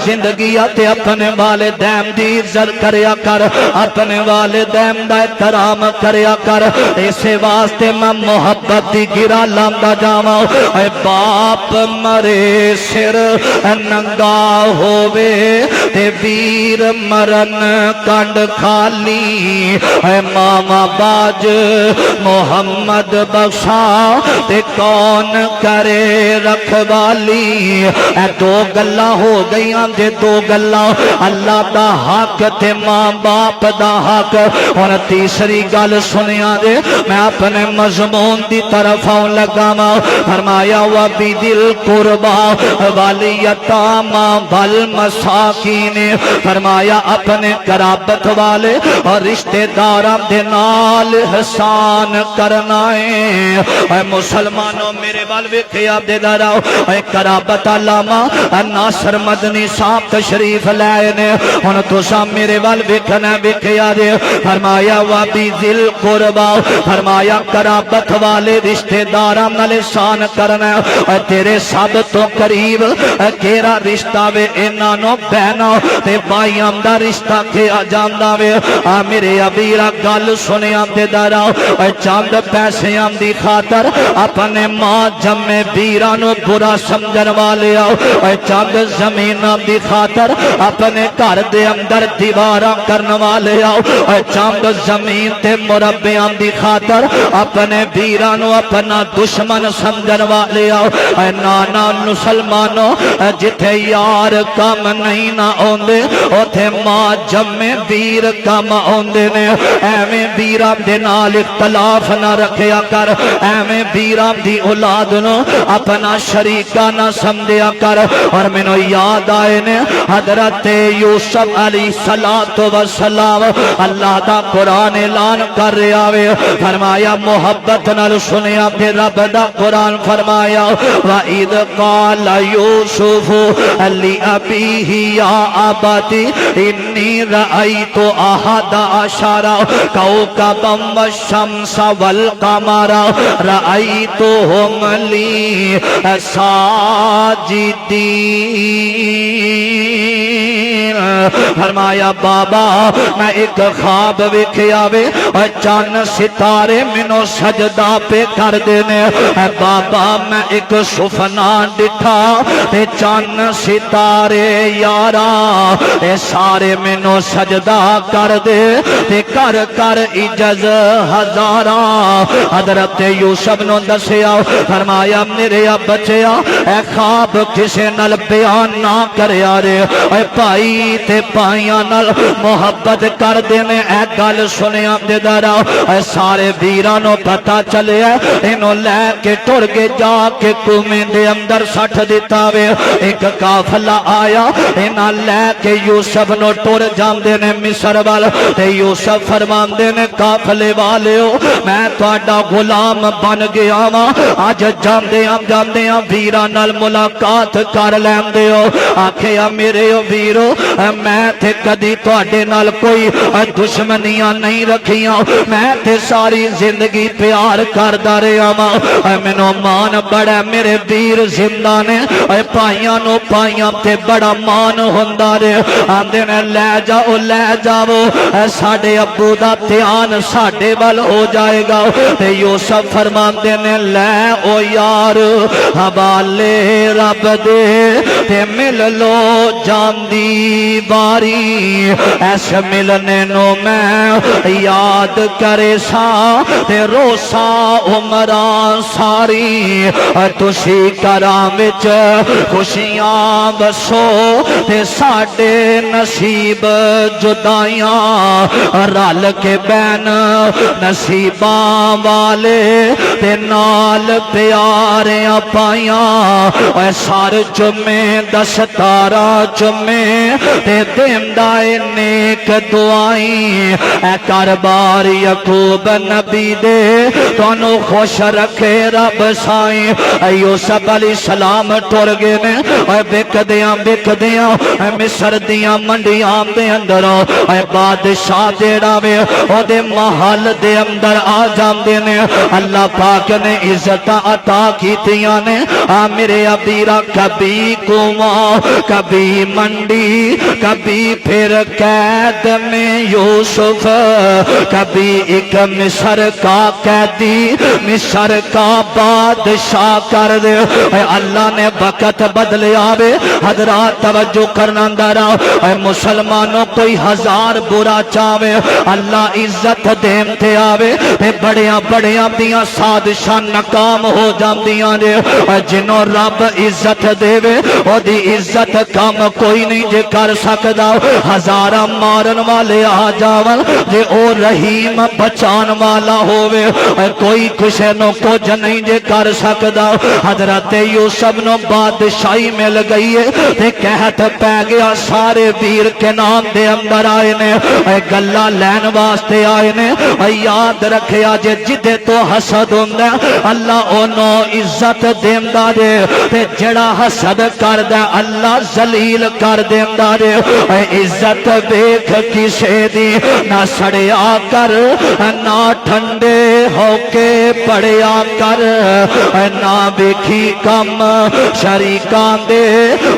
زندگی تے اپنے والدین دی عزت کریا کر اپنے والدین دا احترام کریا کر اسے واسطے میں محبت دی گرا لامدہ جاواں اے باپ مرے سر ننگا ہووے تے ویر مرن کنڈ کھالی اے ماما باج محمد بخشا تے کون کرے رکھوالی اے دو گلہ ہو گئیاں دے دو گلہ اللہ دا حق تے ماں باپ دا حق اور تیسری گل سنیا دے میں اپنے مضمون دی طرف آؤں لگا ماں فرمایا وَبِذِي الْقُرْبَى وَالْيَتَامَى وَالْمَسَاكِينِ فرمایا اپنے قرابت والے اور رشتہ داران دے نال احسان کرنا ہے اے مسلمانوں میرے والوے خیاب دے داراؤ اے قرابت علامہ ناصر مدنی صاحب تشریف لائے نے ان تو سا میرے والوے کھنا بکھیا دے فرمایا وَبِذِي الْقُرْبَى فرمایا قرابت والے رشتہ داران نال احسان کرنا ہے تیرے سب تو قریب کیرا رشتہ وے انانو بہنو تے بائیاں دا رشتہ کیا جاندہ وے میرے ابیرہ گل سنیاں دے داراؤ چاند پیسیاں دی خاطر اپنے ماں جمع بیرانو برا سمجھن والے آؤ چاند زمیناں دی خاطر اپنے گھر دے اندر دیواراں کرن والے آؤ چاند زمین تے مربیاں دی خاطر اپنے اپنے ویرانو اپنا دشمن سمجھن والے آؤ اے نانا مسلمانو جتھے یار کم نہیں نہ اوندے اوتھے ماں جمے ویر کم اوندے نے ایویں ویران دے نال اختلاف نہ رکھیا کر ایویں ویران دی اولاد نو اپنا شریکہ نہ سمجھیا کر اور منو یاد آئے نے حضرت یوسف علیہ السلام اللہ دا قرآن اعلان کر رہا ہے فرمایا محبت نال سنیا پھر رب دا قرآن فرمایا وَإِذْ قَالَ يُوسُفُ لِأَبِيهِ يَا أَبَتِ إِنِّي رَأَيْتُ أَحَدَ عَشَرَ كَوْكَبًا وَالشَّمْسَ وَالْقَمَرَ رَأَيْتُهُمْ لِي سَاجِدِينَ فرمایا بابا میں ایک خواب ویکھیا وے اور چاند ستارے منو سجدہ پہ کر دینے بابا میں ایک سفنا ڈٹھا تے چاند ستارے یارا اے سارے منو سجدہ کر دے تے کر کر اجز ہزارا حضرت یوسف نو دسیا فرمایا میرے بچیا اے خواب کسے نال بیان نہ کریا رے اے پائی تے پائیاں نال محبت کر دینے اے گل سنیا دے درا اے سارے ویرانو پتا چلے انہوں لے کے ٹر کے جا کے کومیں دے اندر سٹھ دیتا وے ایک قافلہ آیا انہاں لے کے یوسف نو ٹر جام دینے مصر وال تے یوسف فرمان دینے قافلے والے ہو میں تواڈا غلام بن گیا وا اج جاندیاں ویران نال ملاقات کر لیندے ہو آکھیا میرے ویرو میں تے کدی تواڈے نال کوئی دشمنیاں نہیں رکھیاں میں تے ساری زندگی پیار کردا رہیا وا مینوں مان بڑا میرے ویر زندہ نے اے پائیاں نو پائیاں تے بڑا مان ہوندا رے آندے نے لے جاؤ ساڈے ابو دا دھیان ساڈے ول ہو جائے گا تے یوسف فرماندے نے لے او یار حوالے رب دے تے مل لو جاندی باری ایس ملنے نو میں یاد کرے سا تے روسا عمران ساری تسی کرام وچ خوشیاں بسو تے ساڈے نصیب جدائیاں رل کے بین نصیباں والے تے نال پیاریاں پائیاں اے سار جمعے دستارا جمعے تے دیندائے نیک دعائیں اے کاربار یعقوب نبی دے تانوں خوش رکھے رب سائیں اے یوسف علیہ السلام ٹر گئے نے اے بک دیاں مصر دیاں منڈیاں دے اندر اے بادشاہ جیڑا وے او دے محل دے اندر آ جاندے نے اللہ پاک نے عزت عطا کیتیاں نے میرے ابیرا کبھی کنواں کبھی منڈی کبھی پھر قید میں یوسف کبھی ایک مصر کا قیدی مصر کا بادشاہ کر دے اے اللہ نے وقت بدلے آوے حضرات توجہ کرنا اندر اے مسلمانوں کوئی ہزار برا چاہوے اللہ عزت دیم تے آوے تے بڑیاں دیاں سازشاں ناکام ہو جاندیاں نے جنوں رب عزت دے وے او دی عزت کم کوئی نہیں جے کر سکدا ہزاراں مارن والے آ جاون جے او رحیم بچان والا ہووے کوئی کسے نو کچھ نہیں جے کر سکدا حضرت یوسف نو بادشاہی مل گئی ہے تے کہت پہ گیا سارے ویر کے نام دے اندر آئے نے گلہ لین واسطے آئے نے یاد رکھیا جے جدے تو حسد ہوندا اللہ اونوں عزت دیندا دے تے جڑا حسد کردا اللہ ذلیل کر دیندا دے عزت ویکھ کسے دی نہ سڑیا کر نہ ٹھنڈے ہو کے پڑیا کر نہ ویکھی کم شریکاں دے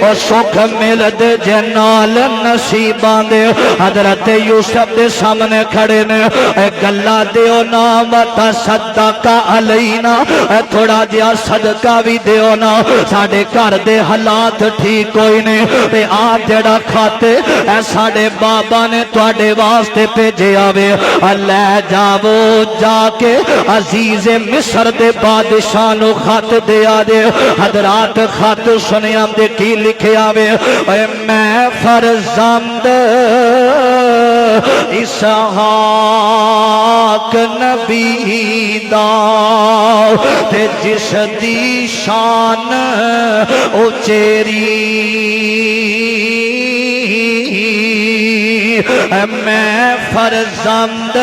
او سکھ مل دے جنال نصیباں دے حضرت یوسف دے سامنے کھڑے نے گلا دیو نا وتا صدقہ علینا تھوڑا جیا صدقہ بھی دیو نا ساڈے گھر دے حالات ٹھیک کوئی نہیں تے آ جڑا کھاتے اے ساڈے بابا نے تواڈے واسطے بھیجیا وے لے جاو جا کے عزیز مصر دے بادشاہ نو خط دیا دے حضرات خط سنیا دے کی لکھیا وے اے میں فرزند اسحاق نبی دا تے جس دی شان اچیری میں فرزند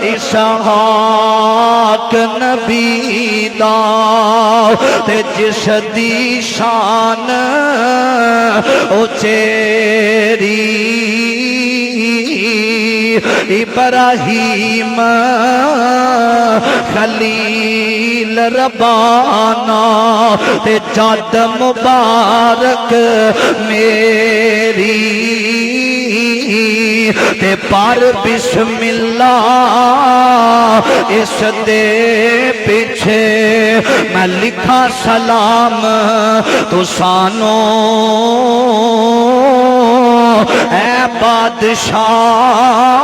اسحاق نبی دا تے جس دی شان اچیری ابراہیم خلیل ربانا تے جد مبارک میری تے پر بسم اللہ اس دے پیچھے میں لکھا سلام تو سانو اے بادشاہ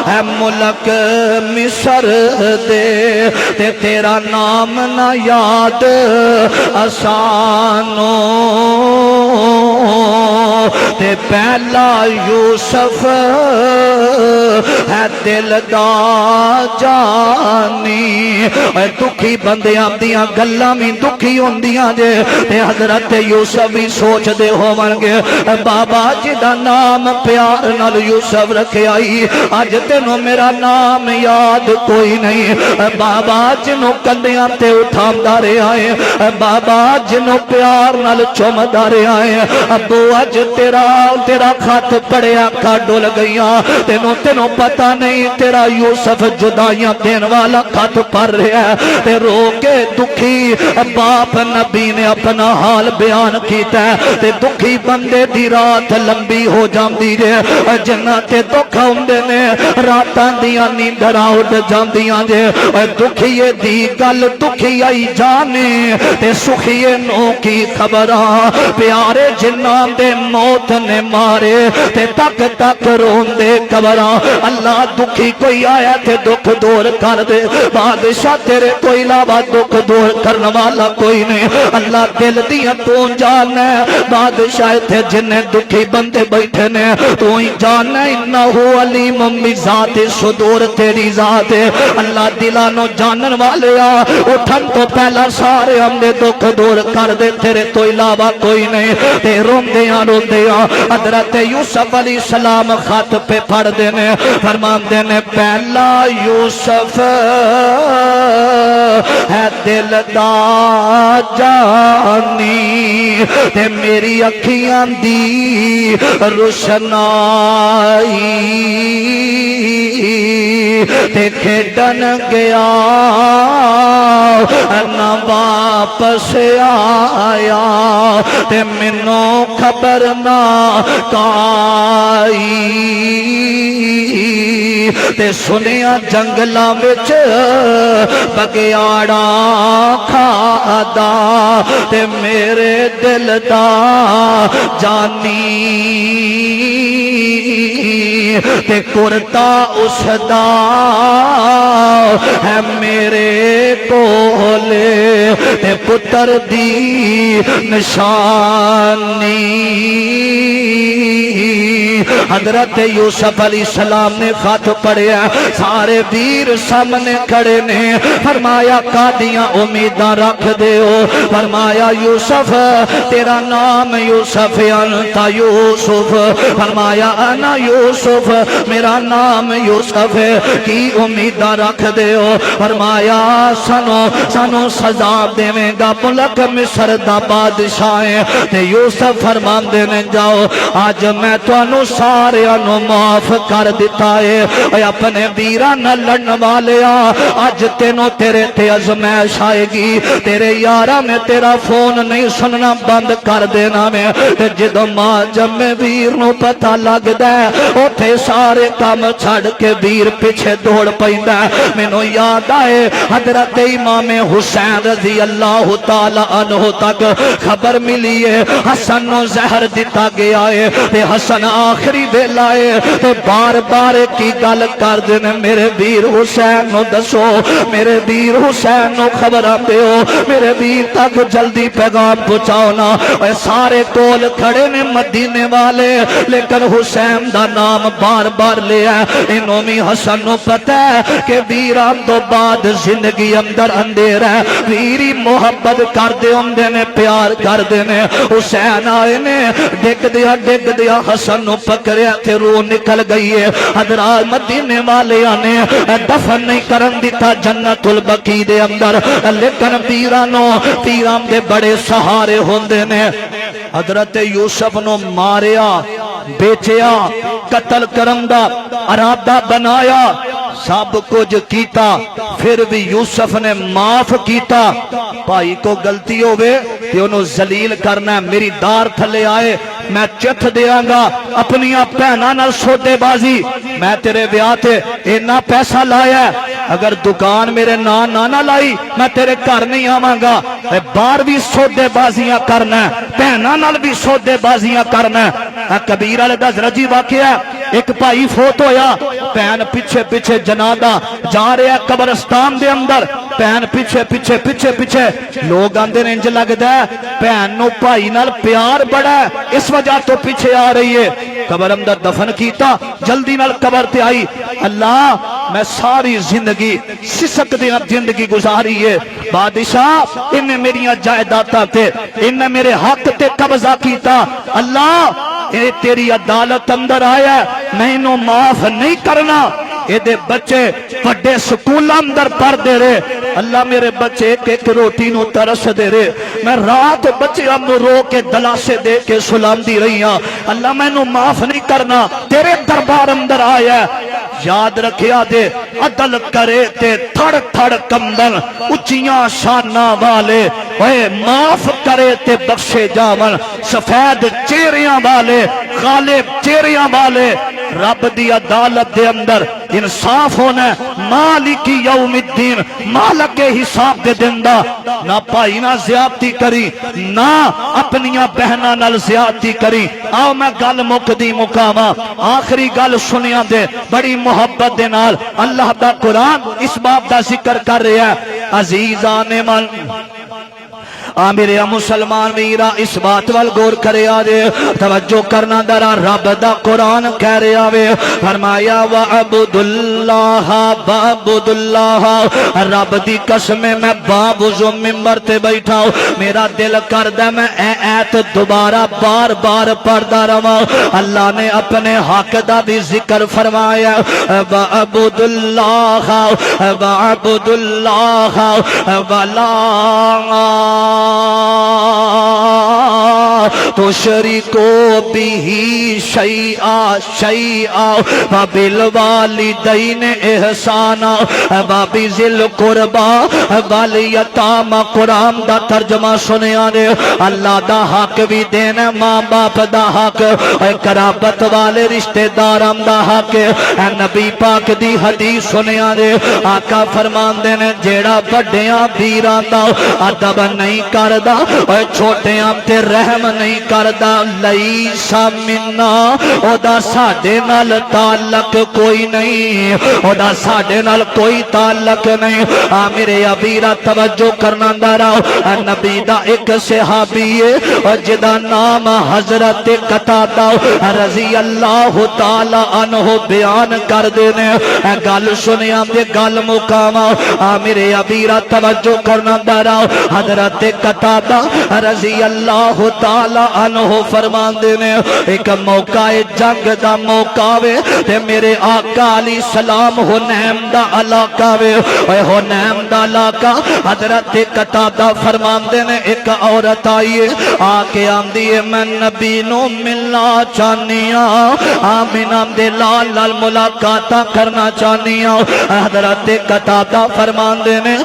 اے ملک مصر دے تے تیرا نام نہ یاد آسانو تے پہلا یوسف ہے دل دا جانی اے دکھی بندیاں دیاں گلاں بھی دکھی ہوندیاں جے تے حضرت یوسف بھی سوچ دے ہوونگے بابا جی دا نام پیار نال یوسف رکھے آئی اج تینوں میرا نام یاد کوئی نہیں بابا جنوں کندیاں تے اٹھاوندا رہیا ہے بابا جنوں پیار نال چومدا رہیا ہے ابو اج تیرا خط پڑھیا کا ڈول گئیاں تینوں پتہ نہیں تیرا یوسف جدائیاں دین والا خط پڑھ رہا ہے تے رو کے دکھی باپ نبی نے اپنا حال بیان کیتا ہے تے دکھی بندے دی رات لمبی ہو جاندی جے جنہ تے دکھ ہوندے نے راتاں دیاں نیندراں اٹھ جاندیاں جے دکھیے دی گل دکھی آئی جانے تے سکھیے نو کی خبراں پیارے جناں دے موت نے مارے تے تک تک روندے قبراں اللہ دکھی کوئی آیا تے دکھ دور کر دے بادشاہ تیرے کوئی علاوہ دکھ دور کرنے والا کوئی نہیں اللہ دل دیاں تو جانا بادشاہ تے جنہیں دکھی بندے بیٹھے نے تو ہی جانا انہو علیم بذات صدور تیری ذات ہے اللہ دلانو جانن والے اٹھن تو پہلا سارے ہم نے دکھ دور کر دے تیرے تو علاوہ کوئی نہیں تے روندیاں حضرت یوسف علیہ السلام خط پہ پڑھ دینے فرمان دینے پہلا یوسف ہے دل دا جانی تے میری اکھیاں دی روشنائی تے کھیڈن گیا نہ واپس آیا تے منوں خبر نہ کائی تے سنیا جنگلاں وچ بگیاڑا کھادا تے میرے دل دا جانی تے کرتا اس دا ہے میرے کولے تے پتر دی نشانی حضرت یوسف علیہ السلام نے خط پڑھیا سارے ویر سامنے کھڑے نے فرمایا کادیاں امیداں رکھ دیو فرمایا یوسف تیرا نام یوسف انت یوسف فرمایا انا یوسف میرا نام یوسف ہے کی امیداں رکھ دیو فرمایا سانو سزا دیویں گا ملک مصر دا بادشاہ ہے تے یوسف فرمان دینے جاؤ آج میں تانوں سارے انو معاف کر دیتا ہے اے اپنے ویراں نہ لڑن والے آج تینوں تیرے تے ازمائش آئے گی تیرے یارہ میں تیرا فون نہیں سننا بند کر دینا میں جدو ماں جب میں ویر نو پتہ لگ دے اوتھے سارے کام چھڑ کے ویر پیچھے دوڑ پیندا مینوں یاد آئے حضرت امام حسین رضی اللہ اللہ تعالی عنہ تک خبر ملی ہے حسن نو زہر دیتا گیا ہے تے حسن آخری ویلا ہے تے بار بار کی گل کر دین میرے ویر حسین نو دسو میرے ویر حسین نو خبر دیو میرے ویر تک جلدی پیغام پہنچاؤ نا اے سارے کول کھڑے نے مدینے والے لیکن حسین دا نام بار بار لیا انہوں میں حسن نو پتہ ہے کہ ویران تو بعد زندگی اندر اندھیر ہے ویری محبت کر دے اندے نے پیار کر دے نے حسین آئے نے ڈگ دیا حسن نو پکڑیا تے روح نکل گئی ہے حضرات مدینے والے آنے دفن نہیں کرن دیتا جنت البقیع دے اندر لیکن پیران دے بڑے سہارے ہوندے نے حضرت یوسف نو ماریا بیچیا قتل کرن دا ارادہ بنایا سب کچھ کیتا پھر بھی یوسف نے معاف کیتا بھائی کو غلطی ہوئے کہ انہوں ذلیل کرنا ہے میری دار تھلے آئے میں چتھ دیاں گا اپنی پہنا نال سودے بازی میں تیرے بیاہ تے اینا پیسہ لایا ہے اگر دکان میرے نہ لائی میں تیرے گھر نہیں آواں گا بار بھی سودے بازیاں کرنا ہے پہنا نال بھی سودے بازیاں کرنا ہے کبیر والے دا ذرا واقعہ ایک بھائی فوت ہویا پہن پیچھے پیچھے جنازہ جا رہا قبرستان دے اندر پہن پیچھے لوگ آندے نے انج لگدا ہے بہن نو بھائی نال پیار بڑا ہے اس وجہ تو پیچھے آ رہی ہے قبر اندر دفن کیتا جلدی نال قبر تے آئی اللہ میں ساری زندگی سسک دے زندگی گزاری ہے بادشاہ انہیں میری جائیداداں تے انہیں میرے حق تے قبضہ کیتا اللہ اے تیری عدالت اندر آیا میں انہوں معاف نہیں کرنا اے دے بچے بڑے سکول اندر پڑھ دے رہے اللہ میرے بچے ایک ایک روٹی نو ترس دے رہے میں رات بچے ہم رو کے دلاسے دے کے سلام دی رہی ہاں اللہ میں انہوں معاف نہیں کرنا تیرے دربار اندر آیا یاد رکھیا دے عدل کرے تے تھڑ تھڑ کمبن اچیاں شانہ والے اے معاف کرے تے بخشے جاون سفید چہریاں والے غالب چہریاں والے رب دی عدالت دے اندر انصاف ہونا ہے مالک یوم الدین مالک حساب دے دندہ نہ پائی نہ زیادتی کری نہ اپنیاں بہنہ نال زیادتی کری آؤ میں گل مقدی مقامہ آخری گل سنیاں دے بڑی محبت دے نال اللہ دا قرآن اس باب دا ذکر کر رہا ہے عزیزان من میرے مسلمان ویرا اس بات وال غور کرے آجے توجہ کرنا درا رب دا قرآن کہہ رہے آوے فرمایا وعبد اللہ بعبد اللہ رب دی قسم میں بابوزو ممبر تے بیٹھا ہوں میرا دل کردہ میں ایت دوبارہ بار بار پڑھدا رہا اللہ نے اپنے حق دا بھی ذکر فرمایا وعبد اللہ بعبد اللہ ولا تشرکو بھی شیئا وبالوالدین احسانا وبذل قربا والیتام قرآن دا ترجمہ سنیا نے اللہ دا حق بھی دینا ماں باپ دا حق قرابت والے رشتہ داران دا حق نبی پاک دی حدیث سنیا نے آقا فرمان دینے جیڑا بڑیاں بیران دا ادب نہیں کردہ اور چھوٹے آمتے رحم نہیں کردہ لیسا مننا او دا ساڑے نال تعلق کوئی نہیں او دا ساڑے نال کوئی تعلق نہیں میرے ابیرہ توجہ کرنا داراؤ نبی دا ایک صحابی ہے اور جدا نام حضرت قتادہ رضی اللہ تعالی عنہ بیان کر دینے گل سنیا دے گل مقامہ میرے ابیرہ توجہ کرنا داراؤ حضرت قتادہ رضی اللہ تعالی عنہ فرمان دینے ایک موقع جنگ دا موقع وے تے میرے آقا علیہ السلام حنیم دا علاقہ وے حنیم دا علاقہ حضرت قتادہ فرمان دینے ایک عورت آئیے آکے آمدیے میں نبی نو ملنا چاہنیا آمین آمدے لال لال ملاقاتہ کرنا چاہنیا حضرت قتادہ فرمان دینے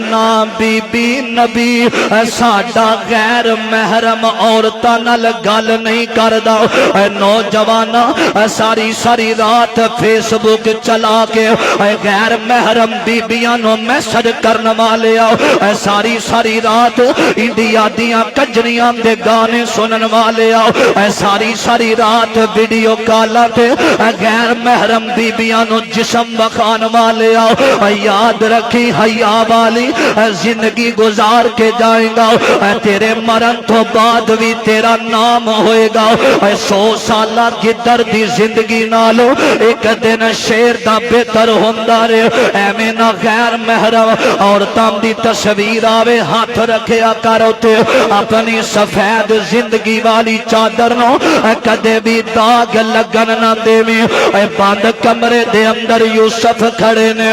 نا بی بی نبی ساڑا غیر محرم اور عورتاں نال گل نہیں کردا اے نوجوانا ساری ساری رات فیس بک چلا کے اے غیر محرم بیبیاں نو میسج کرن والے اے ساری ساری رات انڈیا دیاں کجریاں دے گانے سنن والے اے ساری ساری رات ویڈیو کالاں تے غیر محرم بیبیاں نو جسم بخان والے یاد رکھی حیا والی زندگی گزار کے جائیں گا تیرے مرن تو بعد بھی تیرا نام ہوئے گا 100 سالہ گدر دی زندگی نالو ایک دن شیر دا بہتر ہوندا رہے ایویں نہ غیر محرم عورتاں دی تصویر آوے ہاتھ رکھیا کرو تے اپنی سفید زندگی والی چادر نو کدے بھی داغ لگن نہ دیویں بند کمرے دے اندر یوسف کھڑے نے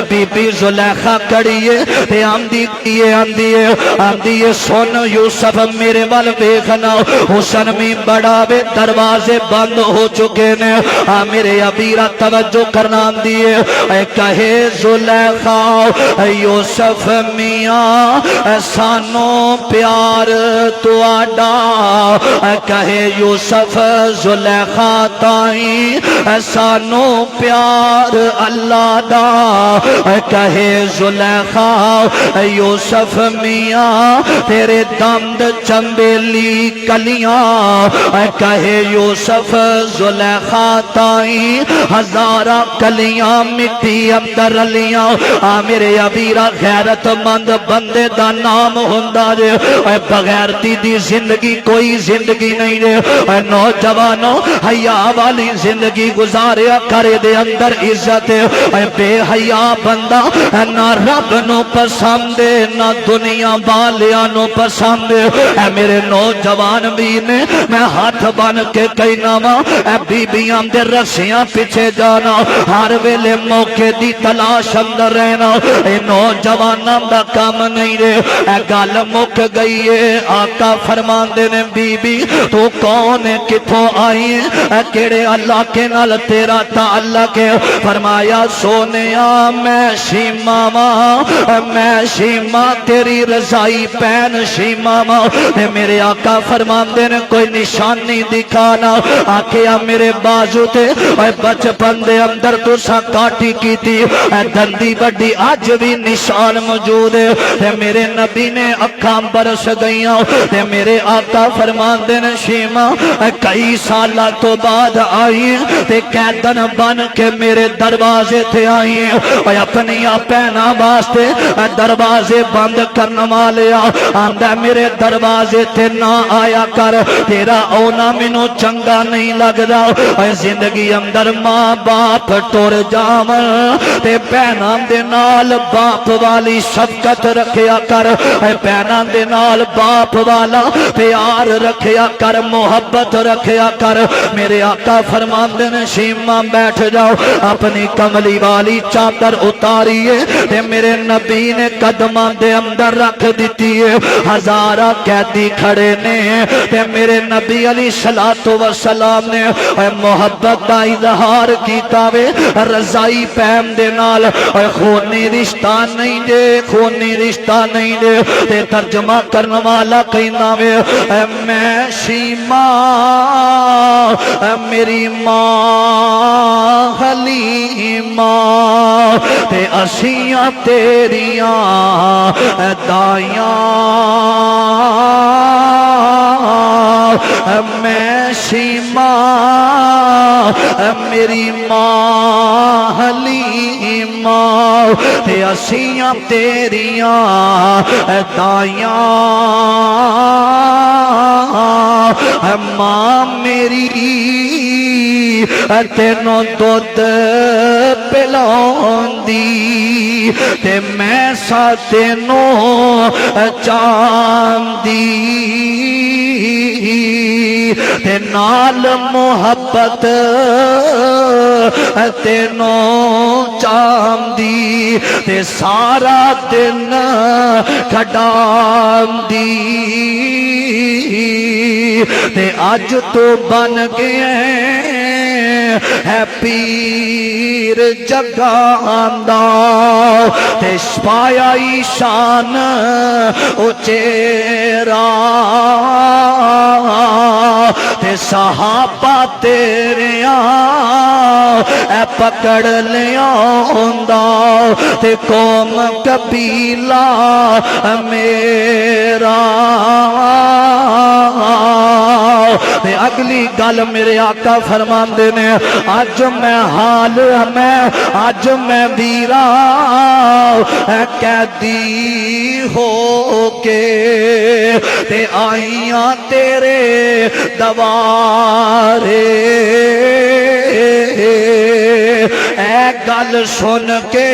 بی بی زلیخا کڑیے تے آندیے سن یوسف میرے وال دیکھنا حسن میں بڑا بے دروازے بند ہو چکے نے میرے ابیرہ توجہ کرنا دیے کہے زلیخا یوسف میاں سانو پیار تو آڈا کہے یوسف زلیخا تائیں سانو پیار اللہ دا کہے زلیخا یوسف میاں تیرے دند چنبیلی کلیاں کہے یوسف زلیخا تائیں ہزارہ کلیاں مٹی اندر لیاں میرے ابیرہ غیرت مند بندے دا نام ہوندا رے بغیرتی دی زندگی کوئی زندگی نہیں رے نوجوانوں حیا والی زندگی گزاریا کرے دے اندر عزت بے حیا بندہ نہ رب نو پسند نہ دنیا والیاں نو پسند میرے نوجوان بھی نے میں ہاتھ بن کے کہنا وا بیبیاں دے رسیاں پیچھے جانا ہر ویلے موقع دی تلاش اندر رہنا نوجواناں دا کام نہیں رے گل مک گئی ہے آقا فرماندے نے بی بی تو کون ہے کتھوں آئی ہے کیڑے اللہ کے نال تیرا تعلق ہے فرمایا سونیا میں شیما تیری رضائی پین شیما میرے آقا فرماندے نے کوئی نشانی دکھانا آکھیا میرے بازو تے بچپن دے اندر تو سا کاٹی کی تھی دندی بڑی آج بھی نشان موجود ہے میرے نبی نے اکھاں برس گئیاں میرے آقا فرماندے نے شیما کئی سالہ تو بعد آئی تے قیدن بن کے میرے دروازے تھے آئی اپنی پہنا واسطے دروازے بند کرنے والے آندہ میرے دروازے تھے نہ آیا کر تیرا اونا منو چنگا نہیں لگ رہا زندگی اندر ماں باپ ٹور جام تے پہنا دے نال باپ والی شفقت رکھیا کر پہنا دے نال باپ والا پیار رکھیا کر محبت رکھیا کر میرے آقا فرماندے نے شیما بیٹھ جاؤ اپنی کملی والی چادر اتاریے تے میرے نبی نے قدماں دے اندر رکھ دیتی ہے ہزارہ قیدی کھڑے نے تے میرے نبی علیہ السلام نے محبت دا اظہار کیتا وے رضائی پیم دے نال خونی رشتہ نہیں دے خونی رشتہ نہیں دے تے ترجمہ کرنے والا کہنا وے میں شیما میری ماں حلیمہ تے اسیاں تیریاں دائیاں میں شیما میری ماں حلیمہ تے اسیاں تیریاں دائیاں ماں میری تینوں دودھ پلاندی تے میں سا تینوں چاندی تے نال محبت تینوں چاندی تے سارا دن کھڈاندی تے اج تو بن گئے ہے پیر جگاندا تے پایا شان اچیرا تے صحابہ تیریاں اے پکڑ لیا ہوندا تے قوم قبیلہ میرا تے اگلی گل میرے آقا فرماندے نے اج میں حال اج میں ویرا قیدی ہو کے تے آئیاں تیرے دوارے اے گل سن کے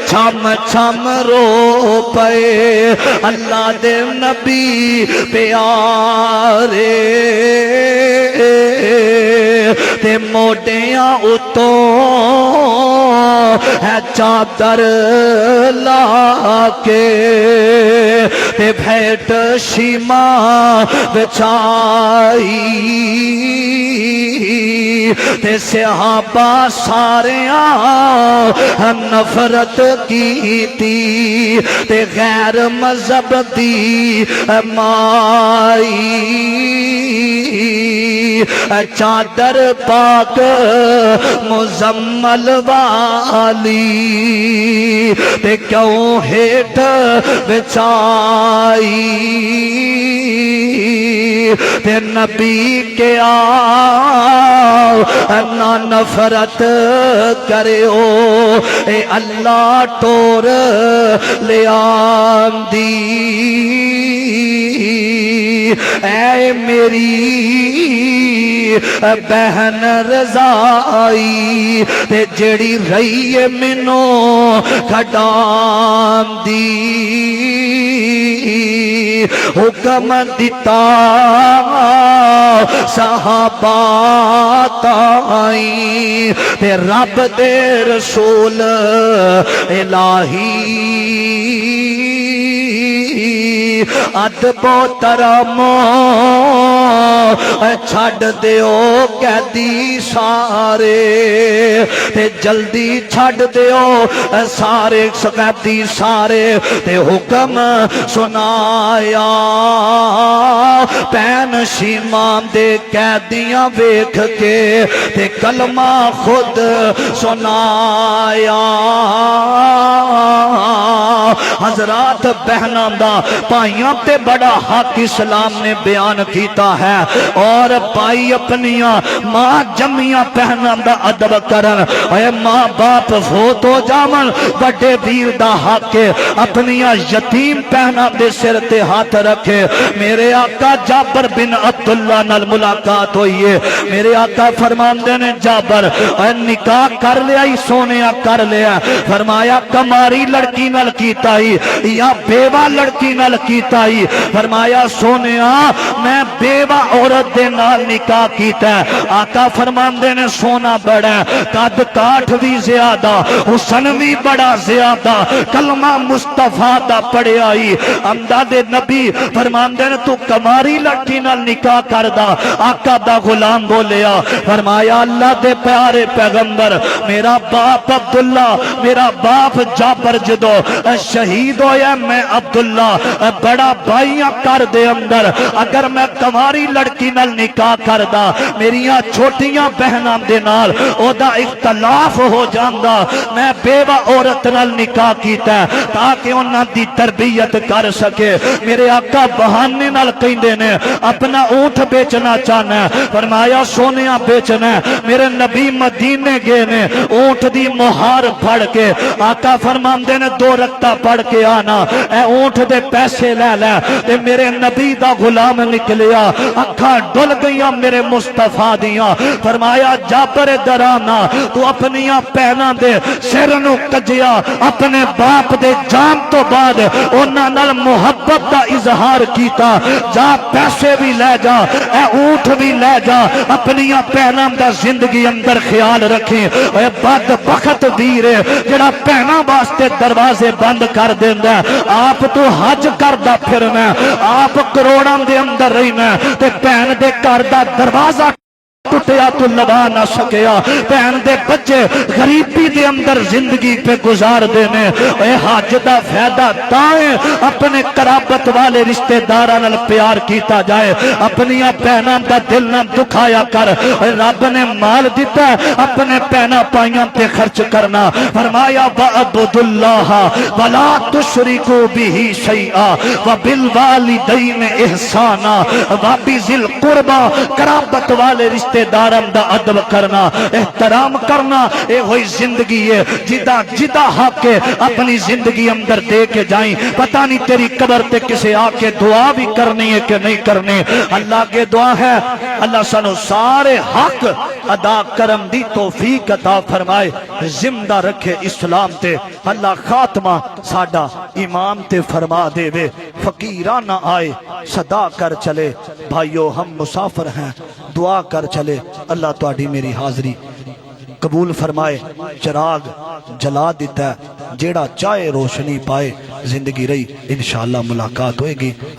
چھم چھم رو پے اللہ دے نبی پیارے تے موڈیاں اتوں ہے چادر لا کے تے بھیٹ شیما بچائی تے صحابہ ساریاں نفرت کیتی تے غیر مذہب دی مائی چادر پاک مزمل والی تے کیوں ہیٹ بچائی تے نبی کے نہ نفرت کریو اے اللہ ٹور لے آندی اے میری بہن رضائی تے جڑی رہی ہے مینوں کھڈان دی حکم دیتا صحابہ تائیں تے رب دے رسول الہی ادب و ترم چھڈ دیو قیدی سارے تے جلدی چھڈ دیو سارے قیدی سارے تے حکم سنایا پین شیمان دے قیدیاں ویکھ کے تے کلمہ خود سنایا حضرات بہناں دا پائیاں تے بڑا حق اسلام نے بیان کیتا ہے اور پائی اپنیاں ماں جمیاں پہناں دا ادب کرن اے ماں باپ فوت ہو جاون بڑے ویر دا حق اپنیاں یتیم پہناں دے سر تے ہاتھ رکھے میرے آقا جابر بن عبداللہ نال ملاقات ہوئی ہے میرے آقا فرماندے نے جابر اے نکاح کر لیا ہی سونیا کر لیا فرمایا کماری لڑکی نال کیتا ہی یا بیوہ لڑکی نال کیتا ہی فرمایا سونیا میں بیوہ عورت دے نال نکاح کیتا ہے آقا فرماندے نے سونا بڑا قد کاٹھ بھی زیادہ حسن بھی بڑا زیادہ کلمہ مصطفیٰ دا پڑے آئی امداد نبی فرماندے نے تو کماری لڑکی نال نکاح کردہ آقا دا غلام بولیا فرمایا اللہ دے پیارے پیغمبر میرا باپ عبداللہ میرا باپ جابر جدو شہید ہویا میں عبداللہ بڑا بھائیاں کر دے اندر اگر میں کماری لڑکی نال نکاح کردہ میریاں چھوٹیاں بہناں دے نال او دا اختلاف ہو جاندہ میں بیوہ عورت نال نکاح کیتا ہے تاکہ انہاں دی تربیت کر سکے میرے آقا بہانے نال کہندے نے اپنا اونٹ بیچنا چاہنا ہے فرمایا سونیاں بیچنا ہے میرے نبی مدینے گئے نے اونٹ دی مہار پڑھ کے آقا فرماندے نے 2 رکعتاں پڑھ کے آنا اے اونٹ دے پیسے لے لے تے میرے نبی دا غلام نکلیا اکھاں ڈل گئیاں میرے مصطفیٰ دیاں فرمایا جابر درانا تو اپنیاں پہنا دے سر نو کجیا اپنے باپ دے جان تو بعد انہاں نال محبت دا اظہار کیتا جا پیسے بھی لے جا اے اونٹ بھی لے جا اپنیاں پہنا دا زندگی اندر خیال رکھیں اے بد بخت دیرے جڑا پہنا واسطے دروازے بند کر دیندہ آپ تو حج کردہ پھرنا آپ کروڑاں دے اندر رہنا تے پہن دے کردہ دروازہ ٹوٹیا تو لگا نہ سکیا بہن دے بچے غریبی دے اندر زندگی پہ گزار دینے اے حج دا فائدہ تائیں اپنے قرابت والے رشتہ داراں نال پیار کیتا جائے اپنی بہناں دا دل نہ دکھایا کر اے رب نے مال دیتا ہے اپنے بہناں پائیاں تے خرچ کرنا فرمایا وَعْبُدُ اللَّهَ وَلَا تُشْرِكُوا بِهِ شَيْئًا وَبِالْوَالِدَيْنِ إِحْسَانًا وَبِذِي الْقُرْبَى قرابت والے رشتہ دارم دا ادب کرنا احترام کرنا اے ہوئی زندگی ہے جدا حق کے اپنی زندگی اندر دے کے جائیں پتہ نہیں تیری قبر تے کسے آ کے دعا بھی کرنی ہے کہ نہیں کرنی اللہ کے دعا ہے اللہ سانو سارے حق ادا کرم دی توفیق عطا فرمائے زندہ رکھے اسلام تے اللہ خاتمہ ساڈا امام تے فرما دے وے فقیرانہ آئے صدا کر چلے بھائیو ہم مسافر ہیں دعا کر چلے اللہ تہاڈی میری حاضری قبول فرمائے چراغ جلا دیتا ہے جیڑا چاہے روشنی پائے زندگی رہی انشاءاللہ ملاقات ہوئے گی